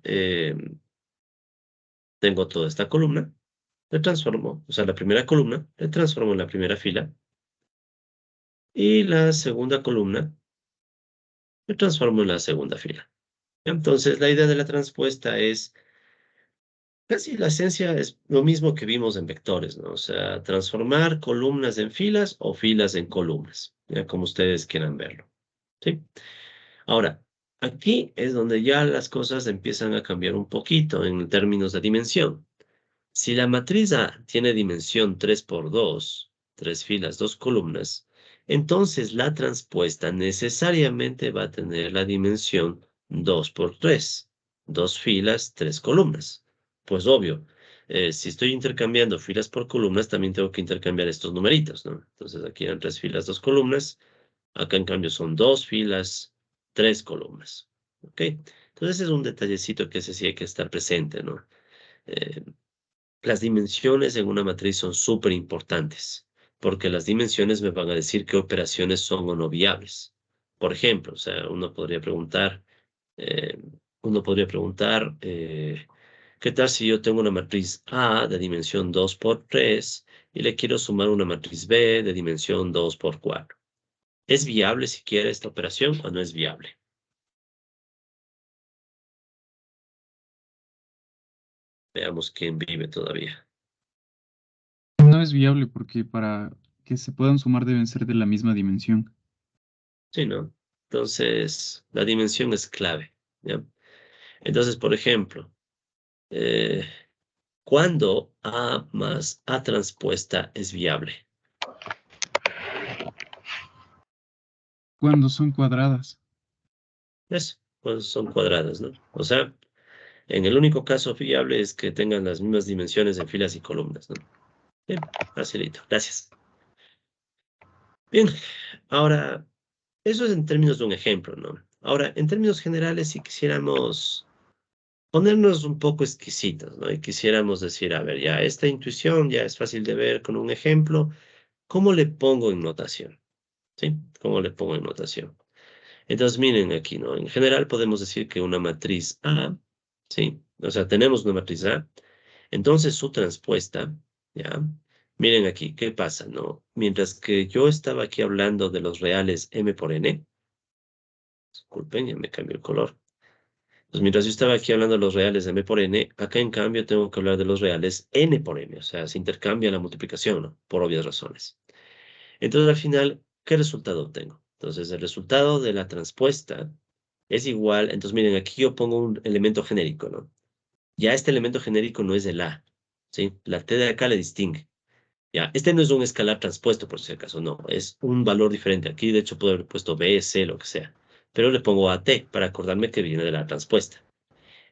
Tengo toda esta columna, le transformo, o sea, la primera columna, le transformo en la primera fila. Y la segunda columna, le transformo en la segunda fila. Entonces, la idea de la transpuesta es, casi la esencia es lo mismo que vimos en vectores, ¿no? O sea, transformar columnas en filas o filas en columnas, ya como ustedes quieran verlo, ¿sí? Ahora, aquí es donde ya las cosas empiezan a cambiar un poquito en términos de dimensión. Si la matriz A tiene dimensión 3 por 2, 3 filas, 2 columnas, entonces la transpuesta necesariamente va a tener la dimensión 2 por 3, 2 filas, 3 columnas. Pues obvio, si estoy intercambiando filas por columnas, también tengo que intercambiar estos numeritos, ¿no? Entonces aquí eran 3 filas, 2 columnas. Acá en cambio son 2 filas, 3 columnas. ¿Ok? Entonces es un detallecito que ese sí hay que estar presente, ¿no? Eh, las dimensiones en una matriz son súper importantes, porque las dimensiones me van a decir qué operaciones son o no viables. Por ejemplo, o sea, eh, ¿qué tal si yo tengo una matriz A de dimensión 2 por 3 y le quiero sumar una matriz B de dimensión 2 por 4? ¿Es viable siquiera esta operación o no es viable? Veamos quién vive todavía. No es viable porque para que se puedan sumar deben ser de la misma dimensión. Sí, ¿no? Entonces, la dimensión es clave, ¿ya? Entonces, por ejemplo, eh, ¿cuándo A más A transpuesta es viable? Cuando son cuadradas. Eso, pues son cuadradas, ¿no? O sea, en el único caso viable es que tengan las mismas dimensiones en filas y columnas, ¿no? Bien, facilito, gracias. Bien, ahora, eso es en términos de un ejemplo, ¿no? Ahora, en términos generales, si quisiéramos ponernos un poco exquisitos, ¿no? Y quisiéramos decir, a ver, ya esta intuición ya es fácil de ver con un ejemplo, ¿cómo le pongo en notación? ¿Sí? ¿Cómo le pongo en notación? Entonces, miren aquí, ¿no? En general podemos decir que una matriz A, ¿sí? O sea, tenemos una matriz A, entonces su transpuesta, ¿ya? Miren aquí, ¿qué pasa, no? Mientras que yo estaba aquí hablando de los reales M por N, disculpen, ya me cambió el color. Pues mientras yo estaba aquí hablando de los reales de M por N, acá en cambio tengo que hablar de los reales N por M, o sea, se intercambia la multiplicación, ¿no? Por obvias razones. Entonces, al final, ¿qué resultado obtengo? Entonces, el resultado de la transpuesta es igual. Entonces, miren, aquí yo pongo un elemento genérico, ¿no? Ya este elemento genérico no es el A, ¿sí? La T de acá le distingue. Ya, este no es un escalar transpuesto, por si acaso, no. Es un valor diferente. Aquí, de hecho, puedo haber puesto B, C, lo que sea. Pero le pongo AT para acordarme que viene de la transpuesta.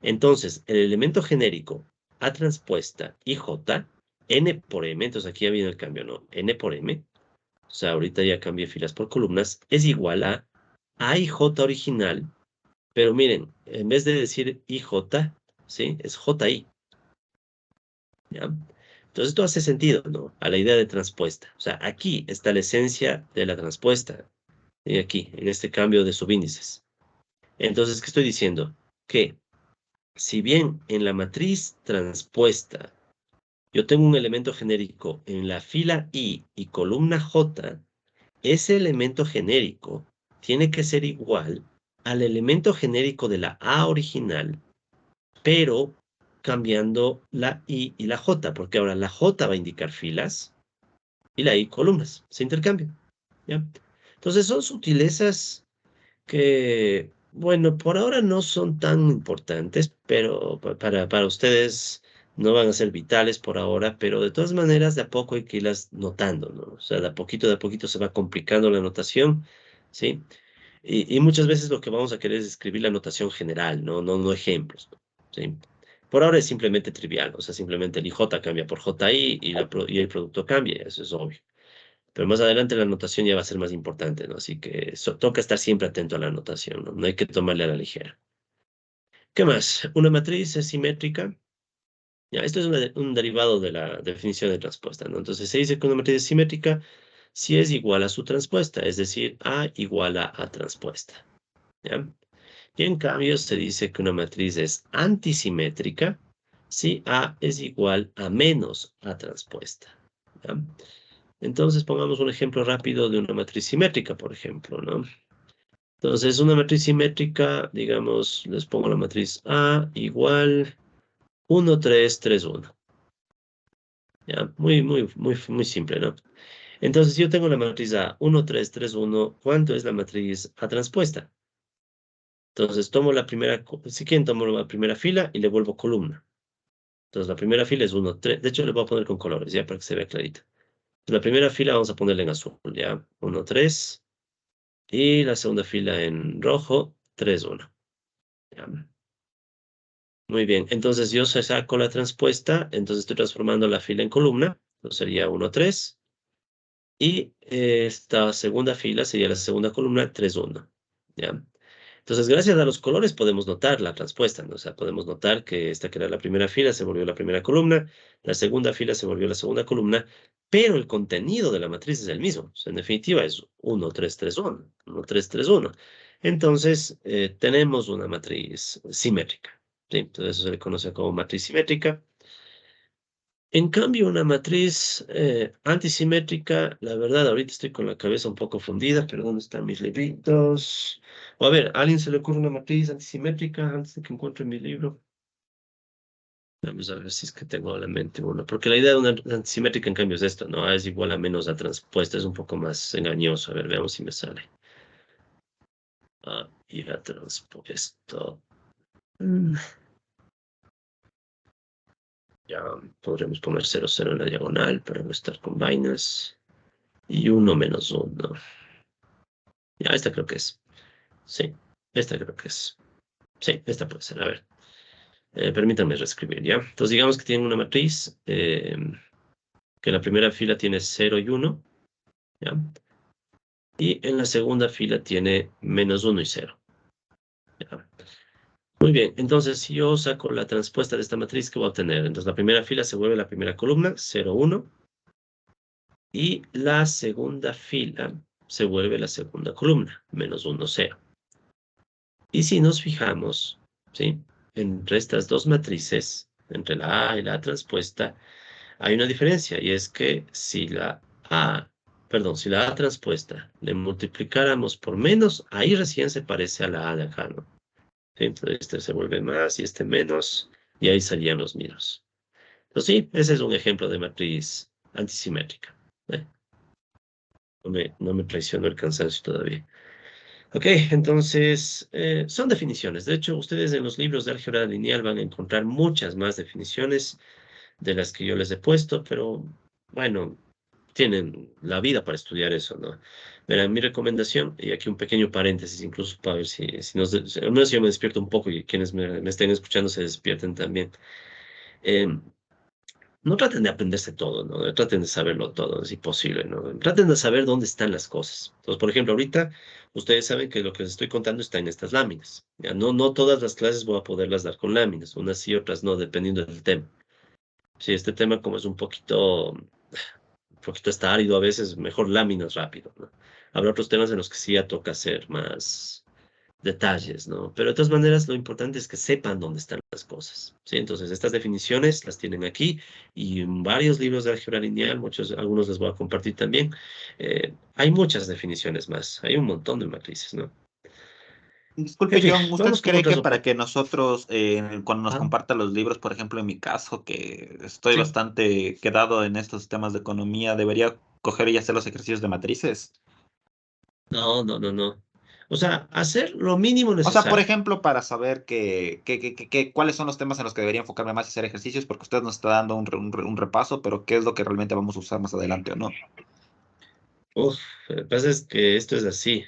Entonces, el elemento genérico A transpuesta y J, N por M, entonces aquí ya viene el cambio, ¿no? N por M, o sea, ahorita ya cambié filas por columnas, es igual a y J original, pero miren, en vez de decir IJ, ¿sí? Es JI, ¿ya? Entonces esto hace sentido, ¿no? A la idea de transpuesta. O sea, aquí está la esencia de la transpuesta, y aquí, en este cambio de subíndices. Entonces, ¿qué estoy diciendo? Que si bien en la matriz transpuesta yo tengo un elemento genérico en la fila I y columna J, ese elemento genérico tiene que ser igual al elemento genérico de la A original, pero cambiando la I y la J, porque ahora la J va a indicar filas y la I columnas. Se intercambian, ¿ya? Entonces son sutilezas que, bueno, por ahora no son tan importantes, pero para ustedes no van a ser vitales por ahora, pero de todas maneras de a poco hay que irlas notando, ¿no? O sea, de a poquito se va complicando la notación, ¿sí? Y muchas veces lo que vamos a querer es escribir la notación general, no ejemplos, ¿sí? Por ahora es simplemente trivial, o sea, simplemente el IJ cambia por JI y el producto cambia, eso es obvio. Pero más adelante la anotación ya va a ser más importante, ¿no? Así que toca estar siempre atento a la anotación, ¿no? No hay que tomarle a la ligera. ¿Qué más? Una matriz es simétrica. Ya, esto es un derivado de la definición de transpuesta, ¿no? Entonces se dice que una matriz es simétrica si es igual a su transpuesta, es decir, A igual a A transpuesta, ¿ya? Y en cambio se dice que una matriz es antisimétrica si A es igual a menos A transpuesta. ¿Ya? Entonces, pongamos un ejemplo rápido de una matriz simétrica, por ejemplo, ¿no? Entonces, una matriz simétrica, digamos, les pongo la matriz A igual 1, 3, 3, 1. ¿Ya? Muy simple, ¿no? Entonces, si yo tengo la matriz A 1, 3, 3, 1, ¿cuánto es la matriz A transpuesta? Entonces, tomo la primera, si quieren, tomo la primera fila y le vuelvo columna. Entonces, la primera fila es 1, 3. De hecho, le voy a poner con colores, ya, para que se vea clarito. La primera fila vamos a ponerla en azul, ¿ya? 1, 3. Y la segunda fila en rojo, 3, 1. ¿Ya? Muy bien. Entonces, yo saco la transpuesta, entonces estoy transformando la fila en columna. Entonces, sería 1, 3. Y esta segunda fila sería la segunda columna, 3, 1. ¿Ya? Entonces, gracias a los colores podemos notar la transpuesta, ¿no? O sea, podemos notar que esta que era la primera fila se volvió la primera columna, la segunda fila se volvió la segunda columna, pero el contenido de la matriz es el mismo. O sea, en definitiva es 1, 3, 3, 1, 1, 3, 3, 1. Entonces, tenemos una matriz simétrica. ¿Sí? Entonces, eso se le conoce como matriz simétrica. En cambio, una matriz antisimétrica, la verdad, ahorita estoy con la cabeza un poco fundida, pero ¿dónde están mis libritos? O a ver, ¿a alguien se le ocurre una matriz antisimétrica antes de que encuentre mi libro? Vamos a ver si es que tengo a la mente una. Porque la idea de una antisimétrica, en cambio, es esto, ¿no? A es igual a menos A transpuesta, es un poco más engañoso. A ver, veamos si me sale. A y A transpuesto. Ya podremos poner 0, 0 en la diagonal para no estar con vainas. Y 1 menos 1. Ya, esta creo que es. Sí, esta creo que es. Sí, esta puede ser. A ver, permítanme reescribir, ¿ya? Entonces, digamos que tienen una matriz que en la primera fila tiene 0 y 1, ¿ya? Y en la segunda fila tiene menos 1 y 0. ¿Ya? Muy bien, entonces si yo saco la transpuesta de esta matriz, ¿qué voy a obtener? Entonces, la primera fila se vuelve la primera columna, 0, 1. Y la segunda fila se vuelve la segunda columna, menos 1, 0. Y si nos fijamos, ¿sí? Entre estas dos matrices, entre la A y la A transpuesta, hay una diferencia, y es que si si la A transpuesta le multiplicáramos por menos, ahí recién se parece a la A de acá, ¿no? ¿Sí? Entonces este se vuelve más y este menos, y ahí salían los míos. Entonces sí, ese es un ejemplo de matriz antisimétrica. ¿Eh? No me traiciono el cansancio todavía. Ok, entonces son definiciones. De hecho, ustedes en los libros de álgebra lineal van a encontrar muchas más definiciones de las que yo les he puesto, pero bueno, tienen la vida para estudiar eso, ¿no? Verán, mi recomendación, y aquí un pequeño paréntesis, incluso para ver si al menos yo me despierto un poco y quienes me estén escuchando se despierten también. Eh, no traten de aprenderse todo, ¿no? Traten de saberlo todo, si posible, ¿no? Traten de saber dónde están las cosas. Entonces, por ejemplo, ahorita ustedes saben que lo que les estoy contando está en estas láminas. Ya no todas las clases voy a poderlas dar con láminas, unas sí, otras no, dependiendo del tema. Si este tema como es un poquito está árido a veces, mejor láminas rápido, ¿no? Habrá otros temas en los que sí ya toca hacer más detalles, ¿no? Pero de todas maneras, lo importante es que sepan dónde están las cosas, ¿sí? Entonces, estas definiciones las tienen aquí y en varios libros de álgebra lineal, algunos les voy a compartir también. Hay muchas definiciones más, hay un montón de matrices, ¿no? En Disculpe, fin, John, ¿usted vamos con cree que otras para que nosotros, cuando nos Ah, comparta los libros, por ejemplo, en mi caso, que estoy sí. bastante quedado en estos temas de economía, debería coger y hacer los ejercicios de matrices? No, no, no, no. O sea, hacer lo mínimo O sea, por necesario. ejemplo, para saber cuáles son los temas en los que debería enfocarme más y hacer ejercicios, porque usted nos está dando un repaso, pero qué es lo que realmente vamos a usar más adelante o no. Uf, lo que pasa es que esto es así.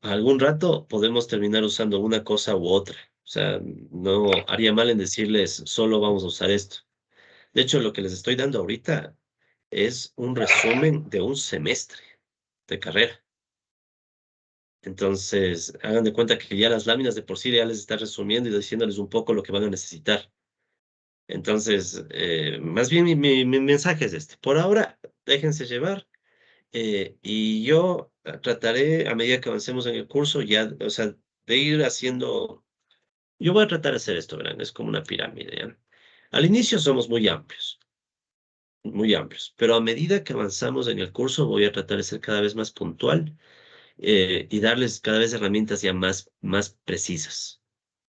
Algún rato podemos terminar usando una cosa u otra. O sea, no haría mal en decirles solo vamos a usar esto. De hecho, lo que les estoy dando ahorita es un resumen de un semestre de carrera. Entonces, hagan de cuenta que ya las láminas de por sí ya les está resumiendo y diciéndoles un poco lo que van a necesitar. Entonces, más bien mi mensaje es este. Por ahora, déjense llevar y yo trataré, a medida que avancemos en el curso, ya, o sea, de ir haciendo. Yo voy a tratar de hacer esto, verán, es como una pirámide, ¿ya? Al inicio somos muy amplios, pero a medida que avanzamos en el curso voy a tratar de ser cada vez más puntual y darles cada vez herramientas ya más precisas,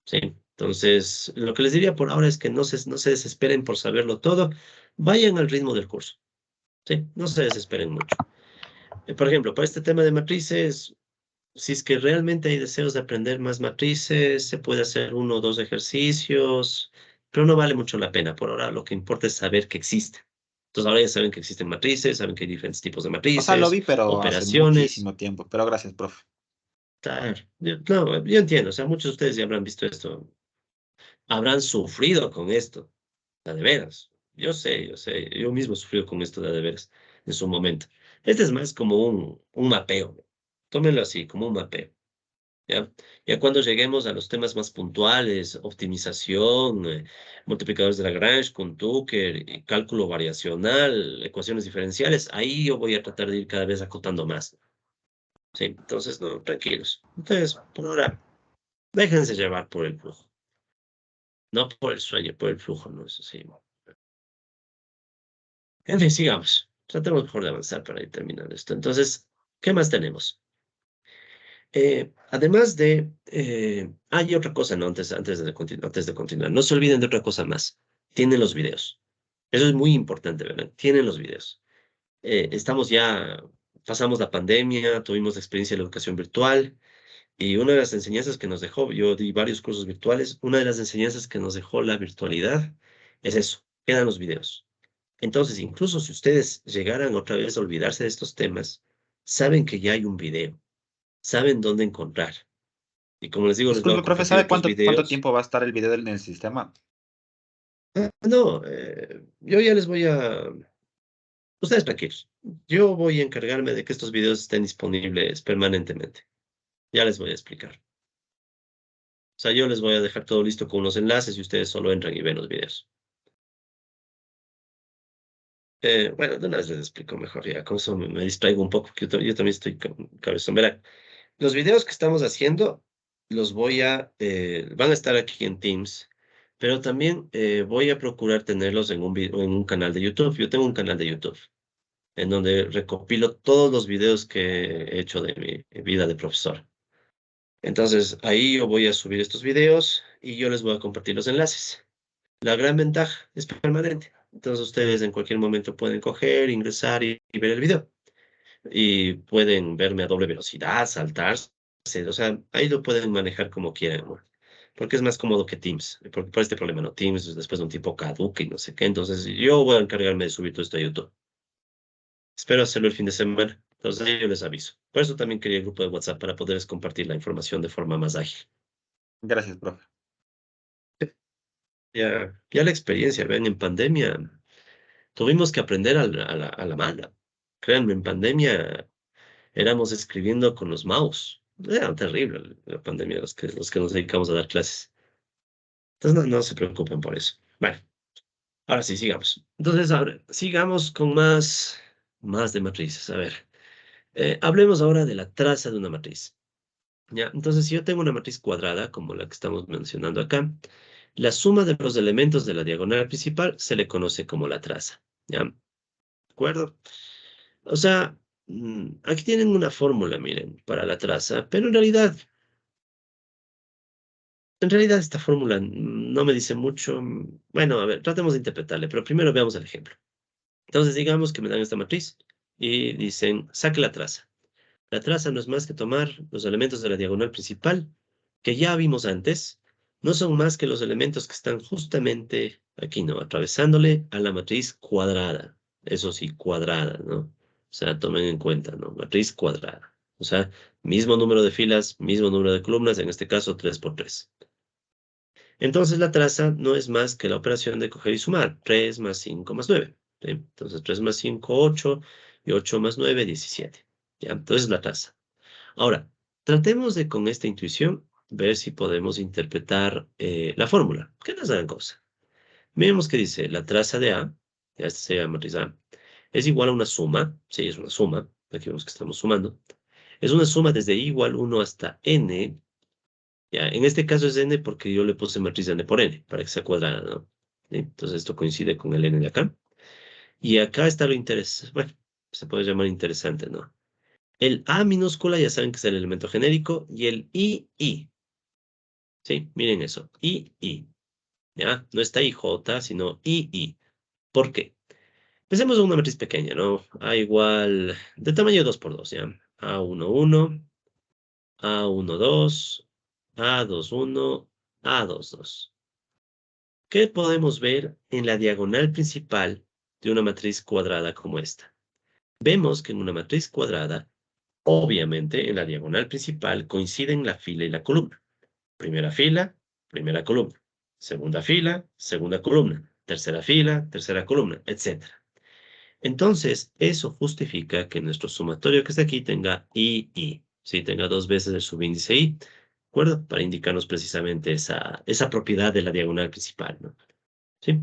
¿sí? Entonces, lo que les diría por ahora es que no se desesperen por saberlo todo, vayan al ritmo del curso, ¿sí? No se desesperen mucho. Por ejemplo, para este tema de matrices, si es que realmente hay deseos de aprender más matrices, se puede hacer uno o dos ejercicios, pero no vale mucho la pena. Por ahora lo que importa es saber que existen. Entonces ahora ya saben que existen matrices, saben que hay diferentes tipos de O sea, lo matrices, vi, pero hace operaciones. muchísimo tiempo. Pero gracias, profe. Claro, no, yo entiendo, o sea, muchos de ustedes ya habrán visto esto, habrán sufrido con esto, de veras. Yo sé, yo mismo he sufrido con esto de veras en su momento. Este es más como un mapeo, tómenlo así, como un mapeo. ¿Ya? Ya cuando lleguemos a los temas más puntuales, optimización, multiplicadores de Lagrange con Tucker, y cálculo variacional, ecuaciones diferenciales, ahí yo voy a tratar de ir cada vez acotando más. Sí, entonces, no, tranquilos. Entonces, por ahora, déjense llevar por el flujo. No por el sueño, por el flujo, no es así. En fin, sigamos. Tratemos mejor de avanzar para ir terminando esto. Entonces, ¿qué más tenemos? Además de, hay otra cosa, ¿no? Antes de continuar, no se olviden de otra cosa más. Tienen los videos. Eso es muy importante, ¿verdad? Tienen los videos. Estamos ya, pasamos la pandemia, tuvimos la experiencia de la educación virtual y una de las enseñanzas que nos dejó, yo di varios cursos virtuales, una de las enseñanzas que nos dejó la virtualidad es eso, quedan los videos. Entonces, incluso si ustedes llegaran otra vez a olvidarse de estos temas, saben que ya hay un video, saben dónde encontrar. Y como les digo, les voy a Disculpe, profe, compartir ¿sabe otros cuánto videos. tiempo va a estar el video en el sistema? No, yo ya les voy a... Ustedes tranquilos. Yo voy a encargarme de que estos videos estén disponibles permanentemente. Ya les voy a explicar. O sea, yo les voy a dejar todo listo con unos enlaces y ustedes solo entran y ven los videos. Bueno, de una vez les explico mejor ya. Con eso me distraigo un poco, que yo también estoy cabezón. Verá, los videos que estamos haciendo los van a estar aquí en Teams, pero también voy a procurar tenerlos en en un canal de YouTube. Yo tengo un canal de YouTube en donde recopilo todos los videos que he hecho de mi vida de profesor. Entonces, ahí yo voy a subir estos videos y yo les voy a compartir los enlaces. La gran ventaja es permanente. Entonces, ustedes en cualquier momento pueden coger, ingresar y ver el video. Y pueden verme a doble velocidad, saltarse. O sea, ahí lo pueden manejar como quieran, ¿no? Porque es más cómodo que Teams. Porque por este problema, ¿no? Teams después de un tipo caduca y no sé qué. Entonces, yo voy a encargarme de subir todo esto a YouTube. Espero hacerlo el fin de semana. Entonces, yo les aviso. Por eso también quería el grupo de WhatsApp para poderles compartir la información de forma más ágil. Gracias, profe. Ya la experiencia, ven, en pandemia tuvimos que aprender a la mala. Créanme, en pandemia éramos escribiendo con los mouse. Era terrible la pandemia, los que nos dedicamos a dar clases. Entonces, no se preocupen por eso. Bueno, ahora sí, sigamos. Entonces, ahora, sigamos con más de matrices. A ver, hablemos ahora de la traza de una matriz. ¿Ya? Entonces, si yo tengo una matriz cuadrada, como la que estamos mencionando acá, la suma de los elementos de la diagonal principal se le conoce como la traza. ¿Ya? ¿De acuerdo? O sea, aquí tienen una fórmula, miren, para la traza, pero en realidad esta fórmula no me dice mucho. Bueno, a ver, tratemos de interpretarle, pero primero veamos el ejemplo. Entonces, digamos que me dan esta matriz y dicen, saque la traza. La traza no es más que tomar los elementos de la diagonal principal, que ya vimos antes, no son más que los elementos que están justamente aquí, ¿no? Atravesándole a la matriz cuadrada. Eso sí, cuadrada, ¿no? O sea, tomen en cuenta, ¿no? Matriz cuadrada. O sea, mismo número de filas, mismo número de columnas, en este caso 3 por 3. Entonces la traza no es más que la operación de coger y sumar. 3 más 5 más 9. ¿Sí? Entonces 3 más 5, 8, y 8 más 9, 17. ¿Ya? Entonces la traza. Ahora, tratemos de con esta intuición ver si podemos interpretar la fórmula. ¿Qué no es gran cosa? Vemos que dice la traza de A, ya esta sería la matriz A, es igual a una suma. Sí, es una suma. Aquí vemos que estamos sumando. Es una suma desde I igual 1 hasta N. Ya, en este caso es N porque yo le puse matriz N por N, para que sea cuadrada, ¿no? ¿sí? Entonces esto coincide con el n de acá. Y acá está lo interesante, bueno, se puede llamar interesante, ¿no? El A minúscula ya saben que es el elemento genérico y el I. ¿Sí? Miren eso, I. ¿Ya? No está IJ, sino I. ¿Por qué? Pensemos en una matriz pequeña, ¿no? A igual, de tamaño 2 por 2, ¿ya? A11, A12, A21, A22. ¿Qué podemos ver en la diagonal principal de una matriz cuadrada como esta? Vemos que en una matriz cuadrada, obviamente en la diagonal principal coinciden la fila y la columna. Primera fila, primera columna. Segunda fila, segunda columna. Tercera fila, tercera columna, etc. Entonces, eso justifica que nuestro sumatorio que está aquí tenga I. Sí, tenga dos veces el subíndice I, ¿de acuerdo? Para indicarnos precisamente esa propiedad de la diagonal principal, ¿no? ¿Sí?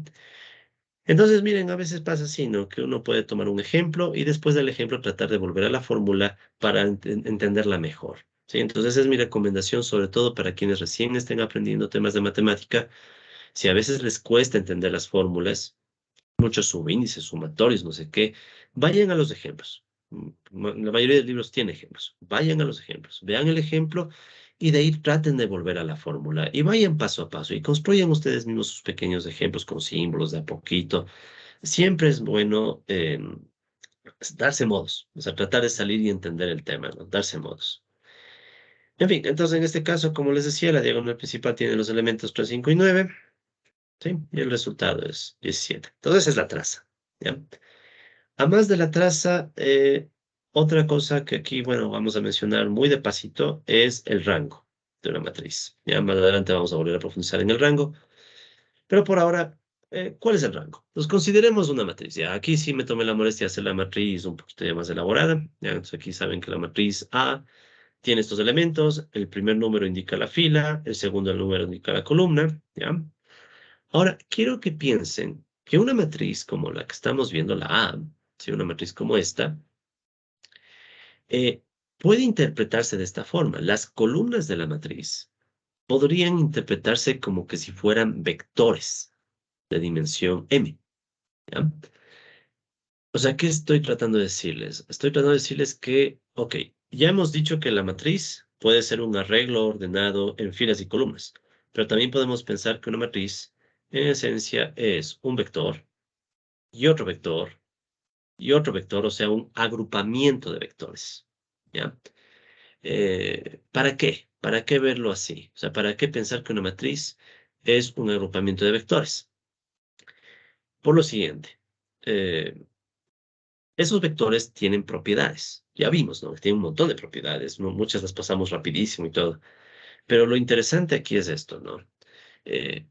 Entonces, miren, a veces pasa así, ¿no? Que uno puede tomar un ejemplo y después del ejemplo tratar de volver a la fórmula para entenderla mejor. ¿Sí? Entonces, esa es mi recomendación, sobre todo para quienes recién estén aprendiendo temas de matemática. Si a veces les cuesta entender las fórmulas, muchos subíndices, sumatorios, no sé qué, vayan a los ejemplos. La mayoría de libros tiene ejemplos. Vayan a los ejemplos, vean el ejemplo y de ahí traten de volver a la fórmula y vayan paso a paso y construyan ustedes mismos sus pequeños ejemplos con símbolos de a poquito. Siempre es bueno darse modos, o sea, tratar de salir y entender el tema, ¿no? Darse modos. En fin, entonces en este caso, como les decía, la diagonal principal tiene los elementos 3, 5 y 9, ¿sí? Y el resultado es 17. Entonces es la traza, ¿ya? A más de la traza, otra cosa que aquí, bueno, vamos a mencionar muy de pasito es el rango de una matriz. Ya más adelante vamos a volver a profundizar en el rango, pero por ahora, ¿cuál es el rango? Pues consideremos una matriz. Ya aquí sí me tomé la molestia de hacer la matriz un poquito ya más elaborada. Ya, entonces aquí saben que la matriz A tiene estos elementos. El primer número indica la fila, el segundo número indica la columna. ¿Ya? Ahora, quiero que piensen que una matriz como la que estamos viendo, la A, si una matriz como esta, eh, puede interpretarse de esta forma. Las columnas de la matriz podrían interpretarse como que si fueran vectores de dimensión m. ¿Ya? O sea, ¿qué estoy tratando de decirles? Estoy tratando de decirles que, ok, ya hemos dicho que la matriz puede ser un arreglo ordenado en filas y columnas, pero también podemos pensar que una matriz, en esencia, es un vector y otro vector y otro vector, o sea, un agrupamiento de vectores. ¿Ya? ¿Para qué? ¿Para qué verlo así? O sea, ¿para qué pensar que una matriz es un agrupamiento de vectores? Por lo siguiente, eh, esos vectores tienen propiedades. Ya vimos, ¿no? Que tienen un montón de propiedades, ¿no? Muchas las pasamos rapidísimo y todo. Pero lo interesante aquí es esto, ¿no? Eh,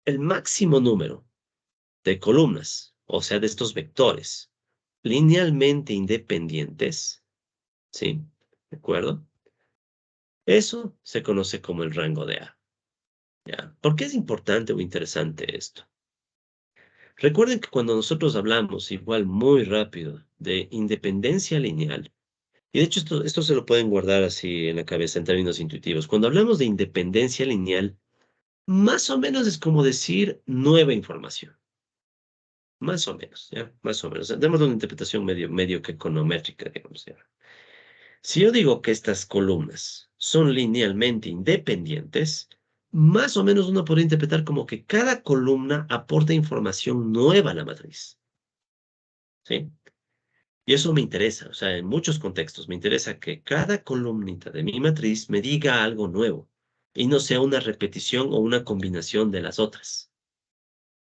el máximo número de columnas, o sea, de estos vectores linealmente independientes, ¿sí? ¿De acuerdo? Eso se conoce como el rango de A. ¿Ya? ¿Por qué es importante o interesante esto? Recuerden que cuando nosotros hablamos, igual muy rápido, de independencia lineal, y de hecho esto se lo pueden guardar así en la cabeza en términos intuitivos, cuando hablamos de independencia lineal, más o menos es como decir nueva información. Más o menos, ¿ya? Más o menos. Demos una interpretación medio que econométrica, digamos, ¿ya? Si yo digo que estas columnas son linealmente independientes, más o menos uno podría interpretar como que cada columna aporta información nueva a la matriz, ¿sí? Y eso me interesa, o sea, en muchos contextos me interesa que cada columnita de mi matriz me diga algo nuevo y no sea una repetición o una combinación de las otras.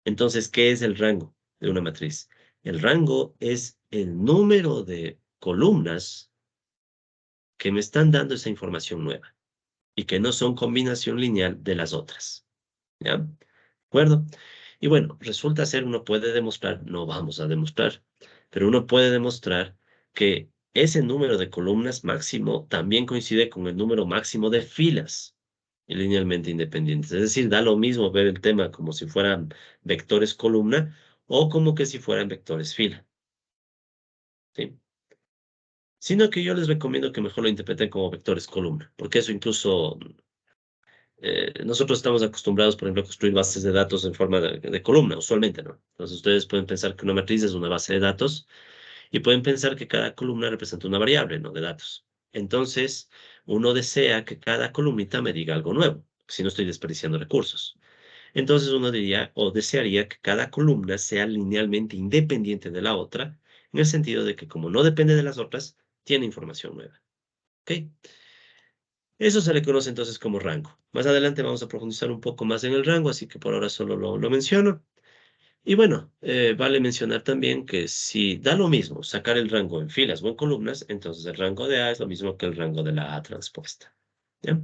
Entonces, ¿qué es el rango de una matriz? El rango es el número de columnas que me están dando esa información nueva y que no son combinación lineal de las otras. ¿Ya? ¿De acuerdo? Y bueno, resulta ser, uno puede demostrar, no vamos a demostrar, pero uno puede demostrar que ese número de columnas máximo también coincide con el número máximo de filas linealmente independientes. Es decir, da lo mismo ver el tema como si fueran vectores columna o como que si fueran vectores fila. ¿Sí? Sino que yo les recomiendo que mejor lo interpreten como vectores columna, porque eso incluso nosotros estamos acostumbrados, por ejemplo, a construir bases de datos en forma de columna, usualmente, ¿no? Entonces ustedes pueden pensar que una matriz es una base de datos y pueden pensar que cada columna representa una variable, ¿no? De datos. Entonces, uno desea que cada columnita me diga algo nuevo, si no estoy desperdiciando recursos. Entonces uno diría o desearía que cada columna sea linealmente independiente de la otra, en el sentido de que como no depende de las otras, tiene información nueva. ¿Ok? Eso se le conoce entonces como rango. Más adelante vamos a profundizar un poco más en el rango, así que por ahora solo lo menciono. Y bueno, vale mencionar también que si da lo mismo sacar el rango en filas o en columnas, entonces el rango de A es lo mismo que el rango de la A transpuesta. ¿Ya?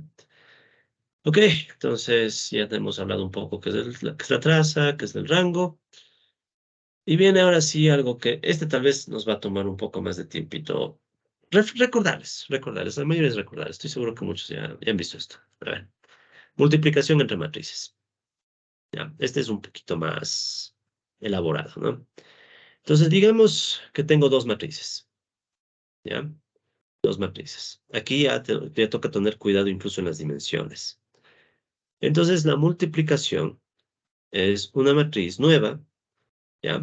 Ok, entonces ya hemos hablado un poco qué es la traza, qué es el rango. Y viene ahora sí algo que tal vez nos va a tomar un poco más de tiempito. Recordarles, la mayoría es recordarles. Estoy seguro que muchos ya han visto esto. A ver, multiplicación entre matrices. Ya, este es un poquito más elaborado, ¿no? Entonces, digamos que tengo dos matrices, ¿ya? Dos matrices. Aquí ya toca tener cuidado incluso en las dimensiones. Entonces, la multiplicación es una matriz nueva, ¿ya?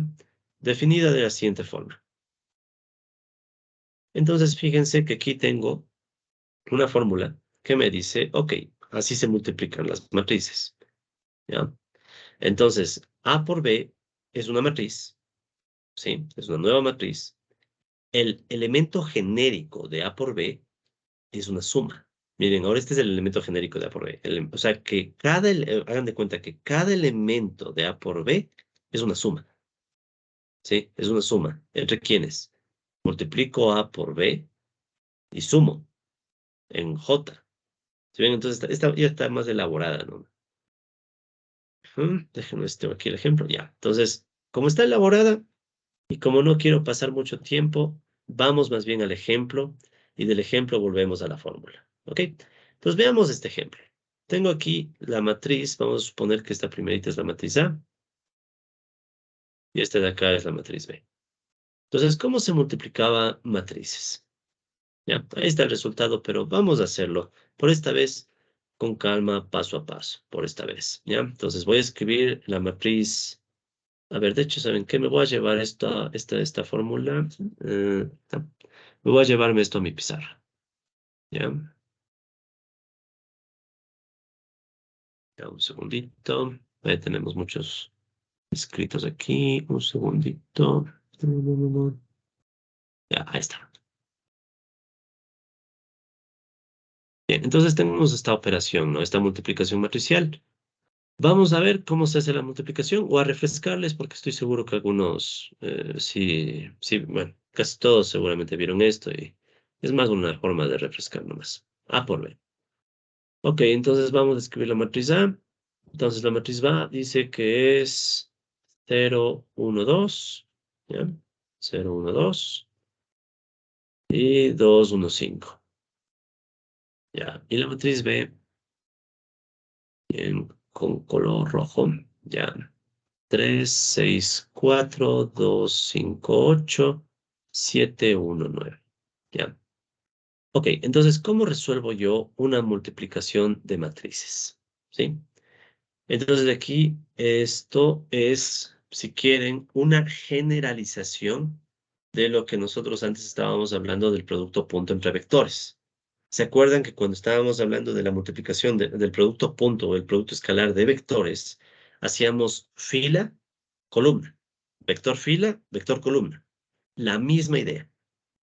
Definida de la siguiente forma. Entonces, fíjense que aquí tengo una fórmula que me dice, ok, así se multiplican las matrices, ¿ya? Entonces, A por B es una matriz, ¿sí? Es una nueva matriz. El elemento genérico de A por B es una suma. Miren, ahora este es el elemento genérico de A por B. O sea, que hagan de cuenta que cada elemento de A por B es una suma, ¿sí? Es una suma. ¿Entre quiénes? Multiplico A por B y sumo en J. ¿Sí ven? Entonces, esta ya está más elaborada, ¿no? Déjenme tengo aquí el ejemplo. Ya. Entonces, como está elaborada y como no quiero pasar mucho tiempo, vamos más bien al ejemplo y del ejemplo volvemos a la fórmula. ¿Ok? Entonces, veamos este ejemplo. Tengo aquí la matriz. Vamos a suponer que esta primerita es la matriz A y esta de acá es la matriz B. Entonces, ¿cómo se multiplicaba matrices? Ya, ahí está el resultado, pero vamos a hacerlo por esta vez con calma, paso a paso, por esta vez. ¿Ya? Entonces voy a escribir la matriz. A ver, de hecho, ¿saben qué? Me voy a llevar esta fórmula. Me voy a llevarme esto a mi pizarra. ¿Ya? Ya, un segundito. Ahí tenemos muchos escritos aquí. Un segundito. Ya, ahí está. Bien, entonces tenemos esta operación, ¿no? Esta multiplicación matricial. Vamos a ver cómo se hace la multiplicación o a refrescarles porque estoy seguro que algunos, sí, bueno, casi todos seguramente vieron esto y es más una forma de refrescar nomás. A por B. Ok, entonces vamos a escribir la matriz A. Entonces la matriz A dice que es 0, 1, 2, ¿ya? 0, 1, 2 y 2, 1, 5. ¿Ya? Y la matriz B con color rojo, ¿ya? 3, 6, 4, 2, 5, 8, 7, 1, 9. ¿Ya? Ok, entonces, ¿cómo resuelvo yo una multiplicación de matrices? ¿Sí? Entonces, aquí esto es, si quieren, una generalización de lo que nosotros antes estábamos hablando del producto punto entre vectores. ¿Se acuerdan que cuando estábamos hablando de la multiplicación del producto punto o el producto escalar de vectores, hacíamos fila, columna, vector fila, vector columna? La misma idea,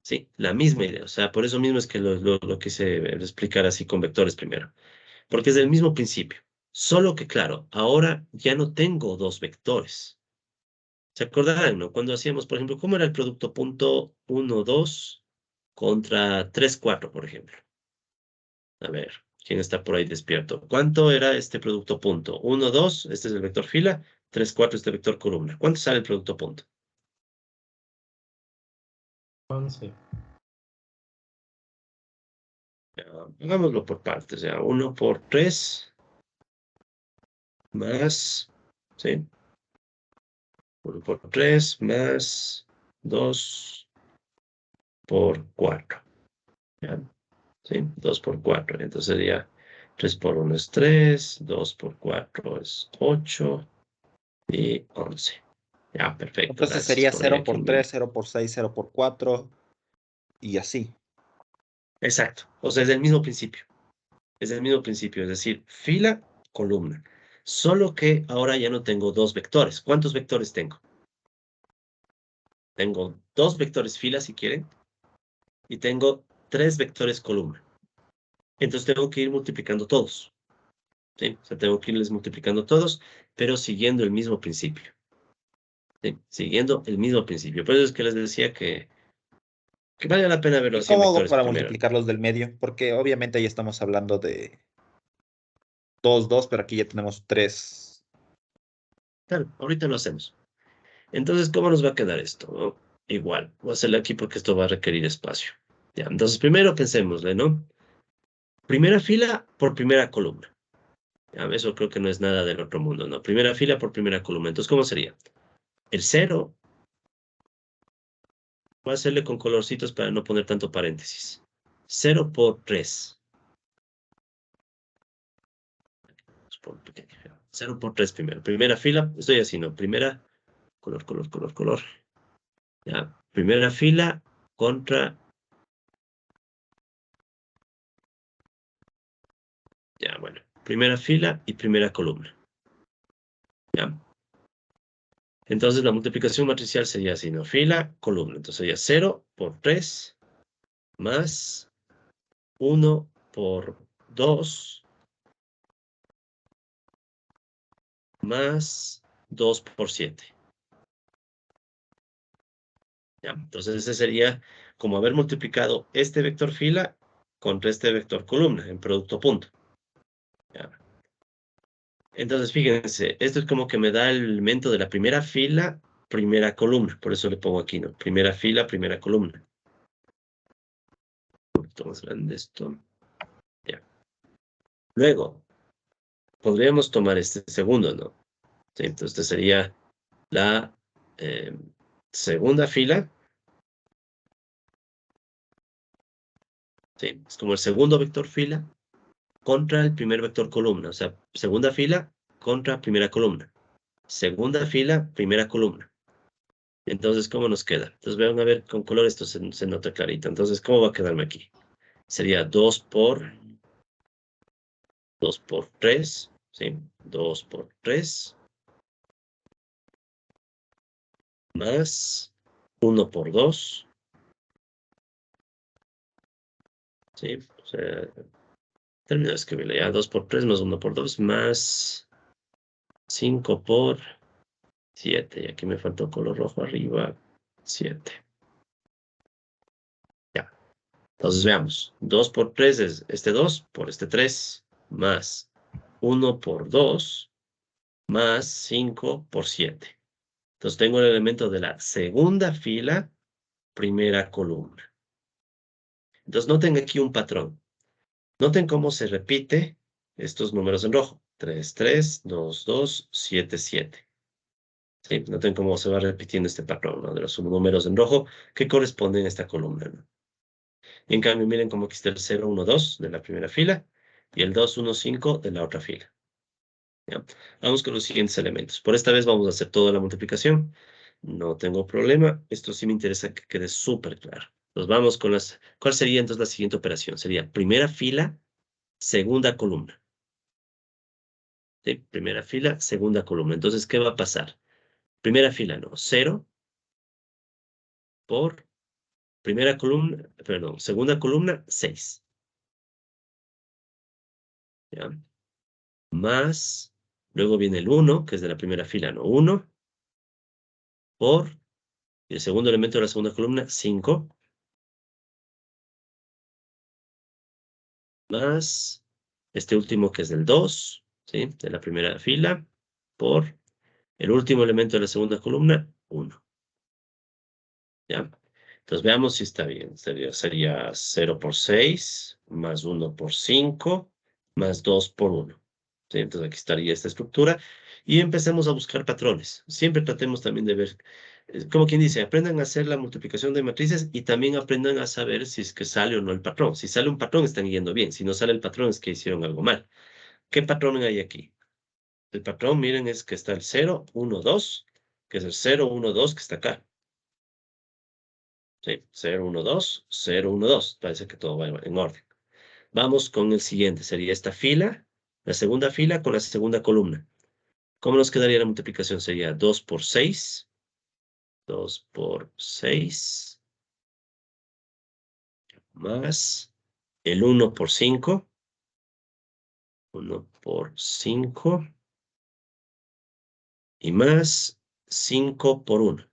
¿sí? La misma idea. O sea, por eso mismo es que lo quise explicar así con vectores primero, porque es del mismo principio. Solo que, claro, ahora ya no tengo dos vectores. ¿Se acordarán, no? Cuando hacíamos, por ejemplo, ¿cómo era el producto punto 1, 2 contra 3, 4, por ejemplo? A ver, ¿quién está por ahí despierto? ¿Cuánto era este producto punto? 1, 2, este es el vector fila, 3, 4, este vector columna. ¿Cuánto sale el producto punto? 11. Ya, hagámoslo por partes, ya. 1 por 3 más, ¿sí? 1 por 3 más 2 por 4. ¿Ya? ¿Sí? 2 por 4. Entonces sería 3 por 1 es 3, 2 por 4 es 8 y 11. Ya, perfecto. Entonces Gracias. sería Poner 0 aquí por 3, 0 por 6, 0 por 4 y así. Exacto. O sea, es el mismo principio. Es el mismo principio, es decir, fila, columna. Solo que ahora ya no tengo dos vectores. ¿Cuántos vectores tengo? Tengo 2 vectores fila, si quieren, y tengo 3 vectores columna. Entonces tengo que ir multiplicando todos. ¿Sí? O sea, tengo que irles multiplicando todos, pero siguiendo el mismo principio. ¿Sí? Siguiendo el mismo principio. Por eso es que les decía que vale la pena verlo ¿Y así en cómo hago vectores para primero. multiplicar los del medio? Porque obviamente ahí estamos hablando de 2, 2, pero aquí ya tenemos 3. Claro, ahorita lo hacemos. Entonces, ¿cómo nos va a quedar esto? ¿No? Igual, voy a hacerle aquí porque esto va a requerir espacio. Ya, entonces, primero pensémosle, ¿no? Primera fila por primera columna. Ya, eso creo que no es nada del otro mundo, ¿no? Primera fila por primera columna. Entonces, ¿cómo sería? El 0, voy a hacerle con colorcitos para no poner tanto paréntesis. 0 por 3. 0 por 3 primero. Primera fila, estoy así, ¿no? Primera, color, color, color, color. Ya, primera fila contra... Ya, bueno. Primera fila y primera columna. ¿Ya? Entonces la multiplicación matricial sería así, ¿no? Fila, columna. Entonces sería 0 por 3 más 1 por 2 más 2 por 7. ¿Ya? Entonces ese sería como haber multiplicado este vector fila contra este vector columna en producto punto. ¿Ya? Entonces fíjense, esto es como que me da el elemento de la primera fila, primera columna. Por eso le pongo aquí, ¿no? Primera fila, primera columna. Un poquito más grande esto. Ya. Luego, podríamos tomar este segundo, ¿no? Sí, entonces esta sería la segunda fila. Sí, es como el segundo vector fila contra el primer vector columna. O sea, segunda fila contra primera columna. Segunda fila, primera columna. Entonces, ¿cómo nos queda? Entonces, vean a ver con color esto se nota clarito. Entonces, ¿cómo va a quedarme aquí? Sería 2 por 3. ¿Sí? 2 por 3 más 1 por 2. ¿Sí? O sea, termino de escribirle ya. 2 por 3 más 1 por 2 más 5 por 7. Y aquí me faltó color rojo arriba. 7. Ya. Entonces veamos. 2 por 3 es este 2 por este 3 más 1 por 2 más 5 por 7. Entonces tengo el elemento de la segunda fila, primera columna. Entonces noten aquí un patrón. Noten cómo se repite estos números en rojo. 3, 3, 2, 2, 7, 7. ¿Sí? Noten cómo se va repitiendo este patrón, ¿no? De los números en rojo que corresponden a esta columna, ¿no? En cambio, miren cómo aquí está el 0, 1, 2 de la primera fila y el 2, 1, 5 de la otra fila. ¿Ya? Vamos con los siguientes elementos. Por esta vez vamos a hacer toda la multiplicación. No tengo problema. Esto sí me interesa que quede súper claro. Entonces vamos con las... ¿Cuál sería entonces la siguiente operación? Sería primera fila, segunda columna. ¿Sí? Primera fila, segunda columna. Entonces, ¿qué va a pasar? Primera fila, no. 0 por primera columna, perdón, segunda columna, 6. ¿Ya? Más, luego viene el 1, que es de la primera fila, no. 1 por el segundo elemento de la segunda columna, 5. Más este último que es del 2, ¿sí? De la primera fila, por el último elemento de la segunda columna, 1. ¿Ya? Entonces veamos si está bien. Sería 0 por 6, más 1 por 5, más 2 por 1. ¿Sí? Entonces aquí estaría esta estructura. Y empecemos a buscar patrones. Siempre tratemos también de ver como quien dice, aprendan a hacer la multiplicación de matrices y también aprendan a saber si es que sale o no el patrón. Si sale un patrón, están yendo bien. Si no sale el patrón, es que hicieron algo mal. ¿Qué patrón hay aquí? El patrón, miren, es que está el 0, 1, 2, que es el 0, 1, 2, que está acá. Sí, 0, 1, 2, 0, 1, 2. Parece que todo va en orden. Vamos con el siguiente. Sería esta fila, la segunda fila con la segunda columna. ¿Cómo nos quedaría la multiplicación? Sería 2 por 6. 2 por 6. Más el 1 por 5. 1 por 5. Y más 5 por 1.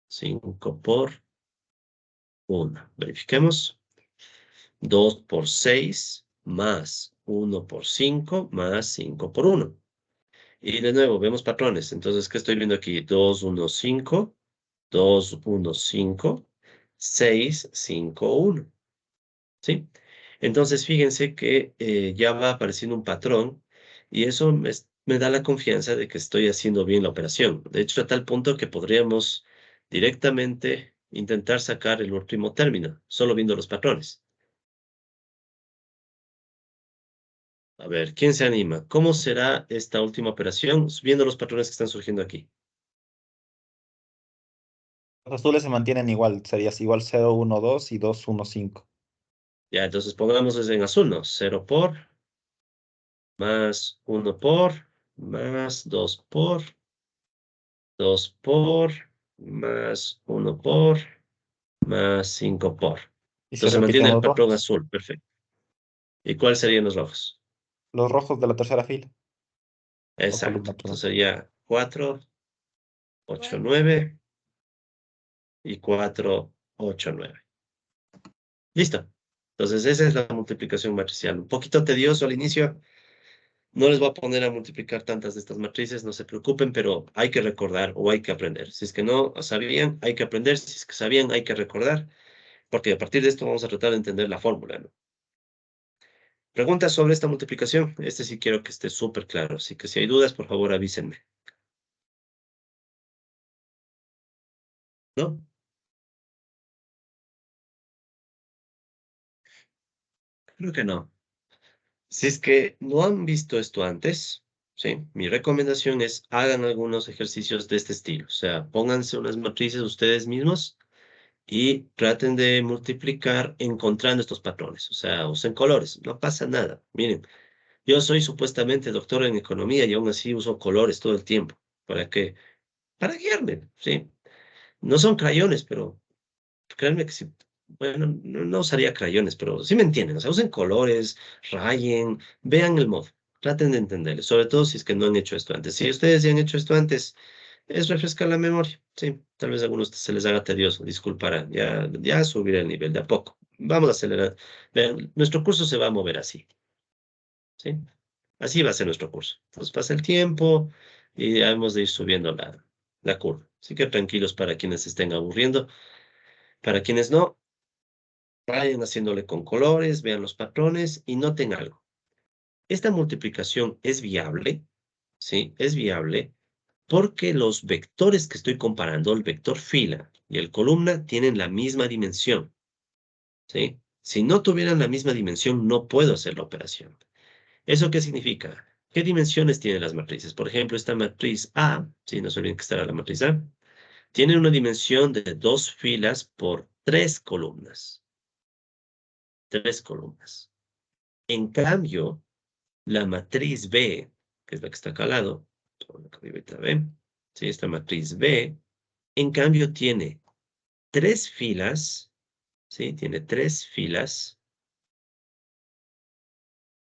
5 por 1. Verifiquemos. 2 por 6 más 1 por 5 más 5 por 1. Y de nuevo, vemos patrones. Entonces, ¿qué estoy viendo aquí? 2, 1, 5. 2, 1, 5. 6, 5, 1. ¿Sí? Entonces, fíjense que ya va apareciendo un patrón y eso me da la confianza de que estoy haciendo bien la operación. De hecho, a tal punto que podríamos directamente intentar sacar el último término, solo viendo los patrones. A ver, ¿quién se anima? ¿Cómo será esta última operación viendo los patrones que están surgiendo aquí? Los azules se mantienen igual, serías igual 0, 1, 2 y 2, 1, 5. Ya, entonces pongámoslos en azul, ¿no? 0 por, más 1 por, más 2 por, 2 por, más 1 por, más 5 por. Y se Entonces repiten mantiene el los patrón rojos. azul, perfecto. ¿Y cuáles serían los rojos? Los rojos de la tercera fila o Exacto. columna, Entonces perdón. sería 4, 8, 9 y 4, 8, 9. Listo. Entonces esa es la multiplicación matricial. Un poquito tedioso al inicio. No les voy a poner a multiplicar tantas de estas matrices, no se preocupen, pero hay que recordar o hay que aprender. Si es que no sabían, hay que aprender. Si es que sabían, hay que recordar, porque a partir de esto vamos a tratar de entender la fórmula, ¿no? Preguntas sobre esta multiplicación. Este sí quiero que esté súper claro. Así que si hay dudas, por favor avísenme. ¿No? Creo que no. Si es que no han visto esto antes, ¿sí? Mi recomendación es hagan algunos ejercicios de este estilo. O sea, pónganse unas matrices ustedes mismos y traten de multiplicar encontrando estos patrones. O sea, usen colores, no pasa nada. Miren, yo soy supuestamente doctor en economía y aún así uso colores todo el tiempo. ¿Para qué? Para guiarme, ¿sí? No son crayones, pero créanme que sí. Bueno, no usaría crayones, pero sí me entienden. O sea, usen colores, rayen, vean el modo. Traten de entenderlo, sobre todo si es que no han hecho esto antes. Si ustedes ya han hecho esto antes, es refrescar la memoria. Sí, tal vez a algunos se les haga tedioso, disculparán. Ya subiré el nivel de a poco. Vamos a acelerar. Vean, nuestro curso se va a mover así. ¿Sí? Así va a ser nuestro curso. Entonces pasa el tiempo y ya hemos de ir subiendo la curva. Así que tranquilos para quienes se estén aburriendo. Para quienes no, vayan haciéndole con colores, vean los patrones y noten algo. Esta multiplicación es viable, ¿sí? Es viable porque los vectores que estoy comparando, el vector fila y el columna, tienen la misma dimensión, ¿sí? Si no tuvieran la misma dimensión, no puedo hacer la operación. ¿Eso qué significa? ¿Qué dimensiones tienen las matrices? Por ejemplo, esta matriz A, ¿sí? No se olviden que estará la matriz A, tiene una dimensión de 2 filas por 3 columnas. 3 columnas. En cambio, la matriz B, que es la que está acá al lado, B, ¿sí? Esta matriz B, en cambio tiene 3 filas, ¿sí? Tiene 3 filas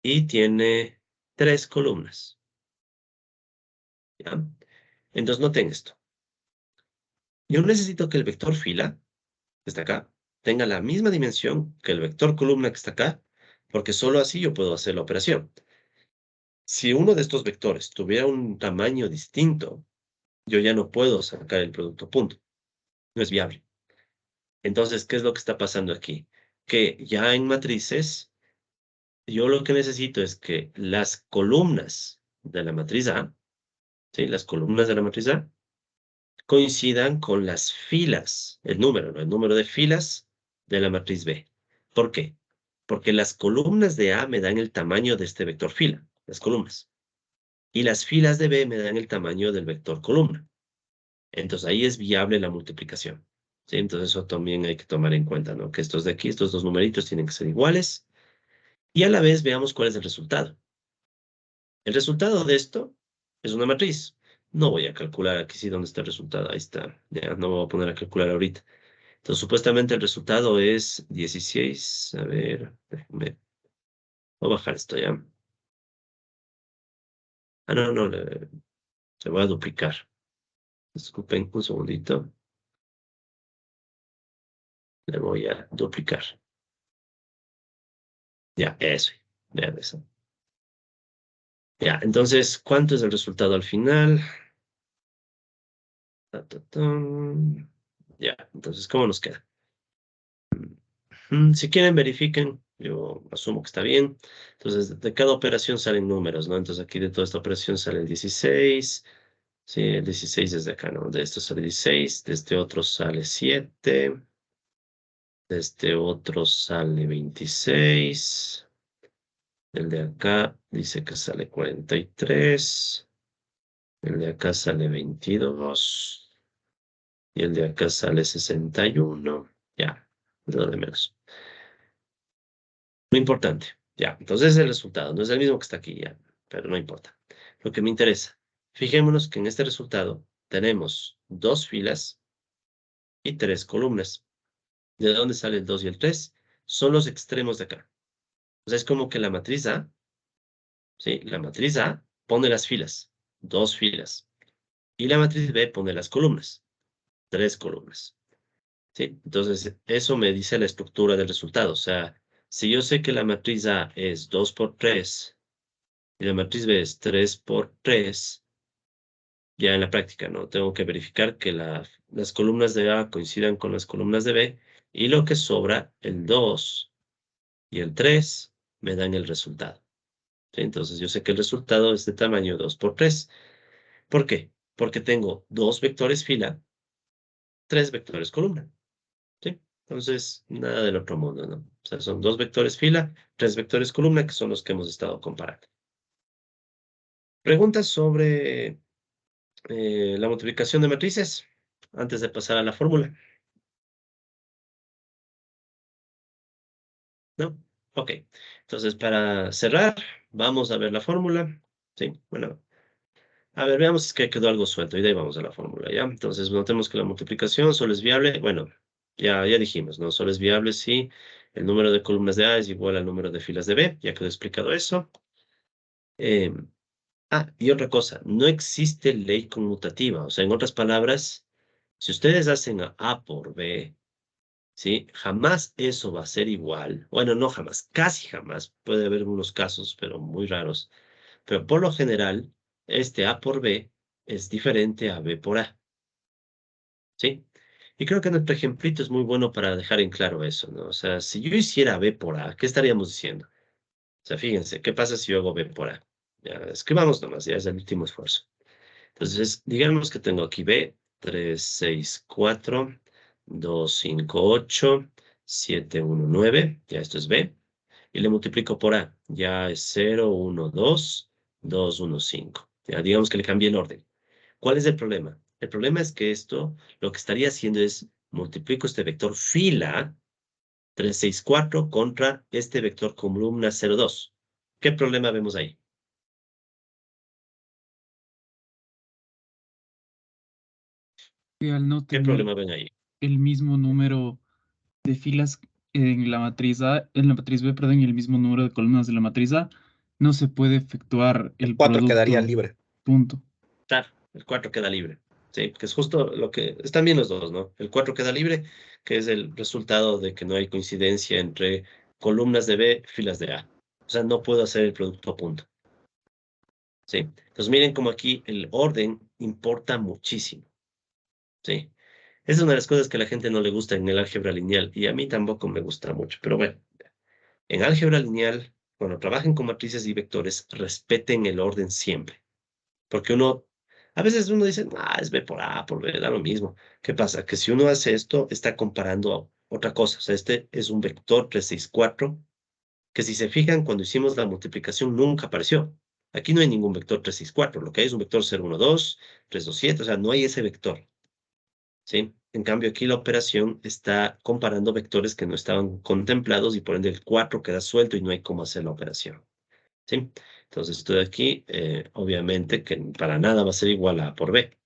y tiene 3 columnas, ¿ya? Entonces noten esto. Yo necesito que el vector fila, que está acá, tenga la misma dimensión que el vector columna que está acá, porque solo así yo puedo hacer la operación. Si uno de estos vectores tuviera un tamaño distinto, yo ya no puedo sacar el producto punto. No es viable. Entonces, ¿qué es lo que está pasando aquí? Que ya en matrices, yo lo que necesito es que las columnas de la matriz A, ¿sí? Las columnas de la matriz A coincidan con las filas, el número, ¿no? El número de filas de la matriz B. ¿Por qué? Porque las columnas de A me dan el tamaño de este vector fila, las columnas. Y las filas de B me dan el tamaño del vector columna. Entonces ahí es viable la multiplicación. ¿Sí? Entonces eso también hay que tomar en cuenta, ¿no? Que estos de aquí, estos dos numeritos tienen que ser iguales. Y a la vez veamos cuál es el resultado. El resultado de esto es una matriz. No voy a calcular aquí sí dónde está el resultado. Ahí está. Ya no me voy a poner a calcular ahorita. Entonces supuestamente el resultado es 16. A ver, déjame. Voy a bajar esto ya. Ah, no, no, le voy a duplicar. Disculpen un segundito. Le voy a duplicar. Ya, eso. Vean eso. Ya, entonces, ¿cuánto es el resultado al final? Ta, ta, tan. Ya, entonces, ¿cómo nos queda? Si quieren, verifiquen. Yo asumo que está bien. Entonces, de cada operación salen números, ¿no? Entonces, aquí de toda esta operación sale el 16. Sí, el 16 desde acá, ¿no? De esto sale 16. De este otro sale 7. De este otro sale 26. El de acá dice que sale 43. El de acá sale 22. Y el de acá sale 61. Ya, lo de menos. Lo importante. Ya, entonces el resultado no es el mismo que está aquí ya, pero no importa. Lo que me interesa, fijémonos que en este resultado tenemos dos filas y tres columnas. ¿De dónde sale el 2 y el 3? Son los extremos de acá. O sea, es como que la matriz A, ¿sí? La matriz A pone las filas, dos filas. Y la matriz B pone las columnas, tres columnas. ¿Sí? Entonces, eso me dice la estructura del resultado. O sea, si yo sé que la matriz A es 2 por 3 y la matriz B es 3 por 3, ya en la práctica, ¿no? Tengo que verificar que las columnas de A coincidan con las columnas de B y lo que sobra, el 2 y el 3, me dan el resultado. ¿Sí? Entonces, yo sé que el resultado es de tamaño 2 por 3. ¿Por qué? Porque tengo dos vectores fila, tres vectores columna. ¿Sí? Entonces, nada del otro mundo, ¿no? O sea, son dos vectores fila, tres vectores columna, que son los que hemos estado comparando. Preguntas sobre la multiplicación de matrices antes de pasar a la fórmula. ¿No? Ok. Entonces, para cerrar, vamos a ver la fórmula. Sí, bueno. A ver, veamos si es que quedó algo suelto y de ahí vamos a la fórmula, ¿ya? Entonces, notemos que la multiplicación solo es viable. Bueno, ya dijimos, ¿no? Solo es viable si el número de columnas de A es igual al número de filas de B. Ya quedó explicado eso. Eh, y otra cosa, no existe ley conmutativa. O sea, en otras palabras, si ustedes hacen A por B, ¿sí? Jamás eso va a ser igual. Bueno, no jamás, casi jamás. Puede haber unos casos, pero muy raros. Pero por lo general, este A por B es diferente a B por A, ¿sí? Y creo que nuestro ejemplito es muy bueno para dejar en claro eso, ¿no? O sea, si yo hiciera B por A, ¿qué estaríamos diciendo? O sea, fíjense, ¿qué pasa si yo hago B por A? Ya, escribamos nomás, ya es el último esfuerzo. Entonces, digamos que tengo aquí B, 3, 6, 4, 2, 5, 8, 7, 1, 9. Ya esto es B. Y le multiplico por A. Ya es 0, 1, 2, 2, 1, 5. Ya digamos que le cambié el orden. ¿Cuál es el problema? El problema es que esto lo que estaría haciendo es multiplico este vector fila 3, 6, 4 contra este vector columna 0, 2. ¿Qué problema vemos ahí? Que al no ¿Qué tener problema ven ahí? el mismo número de filas en la matriz A, en la matriz B, perdón, y el mismo número de columnas de la matriz A, no se puede efectuar El el 4 quedaría producto, libre. punto. Claro, el 4 queda libre. Sí, que es justo lo que están bien los dos, ¿no? El 4 queda libre, que es el resultado de que no hay coincidencia entre columnas de B, filas de A. O sea, no puedo hacer el producto a punto. ¿Sí? Entonces miren como aquí el orden importa muchísimo. ¿Sí? Esa es una de las cosas que a la gente no le gusta en el álgebra lineal y a mí tampoco me gusta mucho. Pero bueno, en álgebra lineal, cuando trabajen con matrices y vectores, respeten el orden siempre. Porque uno A veces uno dice, es B por A, por B, da lo mismo. ¿Qué pasa? Que si uno hace esto, está comparando otra cosa. O sea, este es un vector 364 que si se fijan, cuando hicimos la multiplicación nunca apareció. Aquí no hay ningún vector 364. Lo que hay es un vector 012, 327, o sea, no hay ese vector. ¿Sí? En cambio, aquí la operación está comparando vectores que no estaban contemplados y por ende el 4 queda suelto y no hay cómo hacer la operación. ¿Sí? Entonces, esto de aquí, obviamente, que para nada va a ser igual a A por B.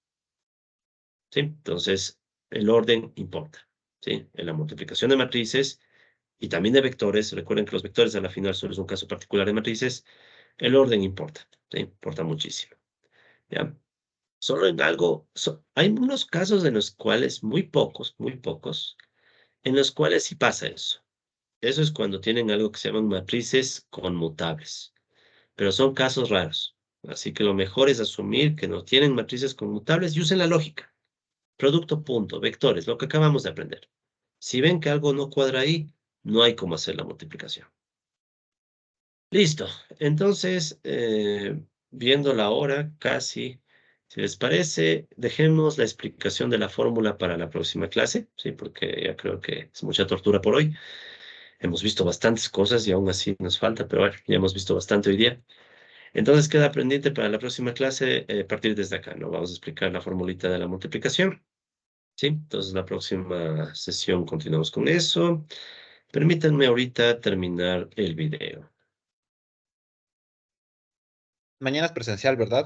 ¿Sí? Entonces, el orden importa. ¿Sí? En la multiplicación de matrices y también de vectores, recuerden que los vectores a la final solo es un caso particular de matrices, el orden importa. ¿Sí? Importa muchísimo. ¿Ya? Solo en algo, hay unos casos en los cuales, muy pocos, en los cuales sí pasa eso. Eso es cuando tienen algo que se llaman matrices conmutables, pero son casos raros. Así que lo mejor es asumir que no tienen matrices conmutables y usen la lógica. Producto, punto, vectores, lo que acabamos de aprender. Si ven que algo no cuadra ahí, no hay cómo hacer la multiplicación. Listo. Entonces, viendo la hora, casi, si les parece, dejemos la explicación de la fórmula para la próxima clase, ¿sí? Porque ya creo que es mucha tortura por hoy. Hemos visto bastantes cosas y aún así nos falta, pero bueno, ya hemos visto bastante hoy día. Entonces queda pendiente para la próxima clase partir desde acá, ¿no? Vamos a explicar la formulita de la multiplicación, ¿sí? Entonces la próxima sesión continuamos con eso. Permítanme ahorita terminar el video. Mañana es presencial, ¿verdad?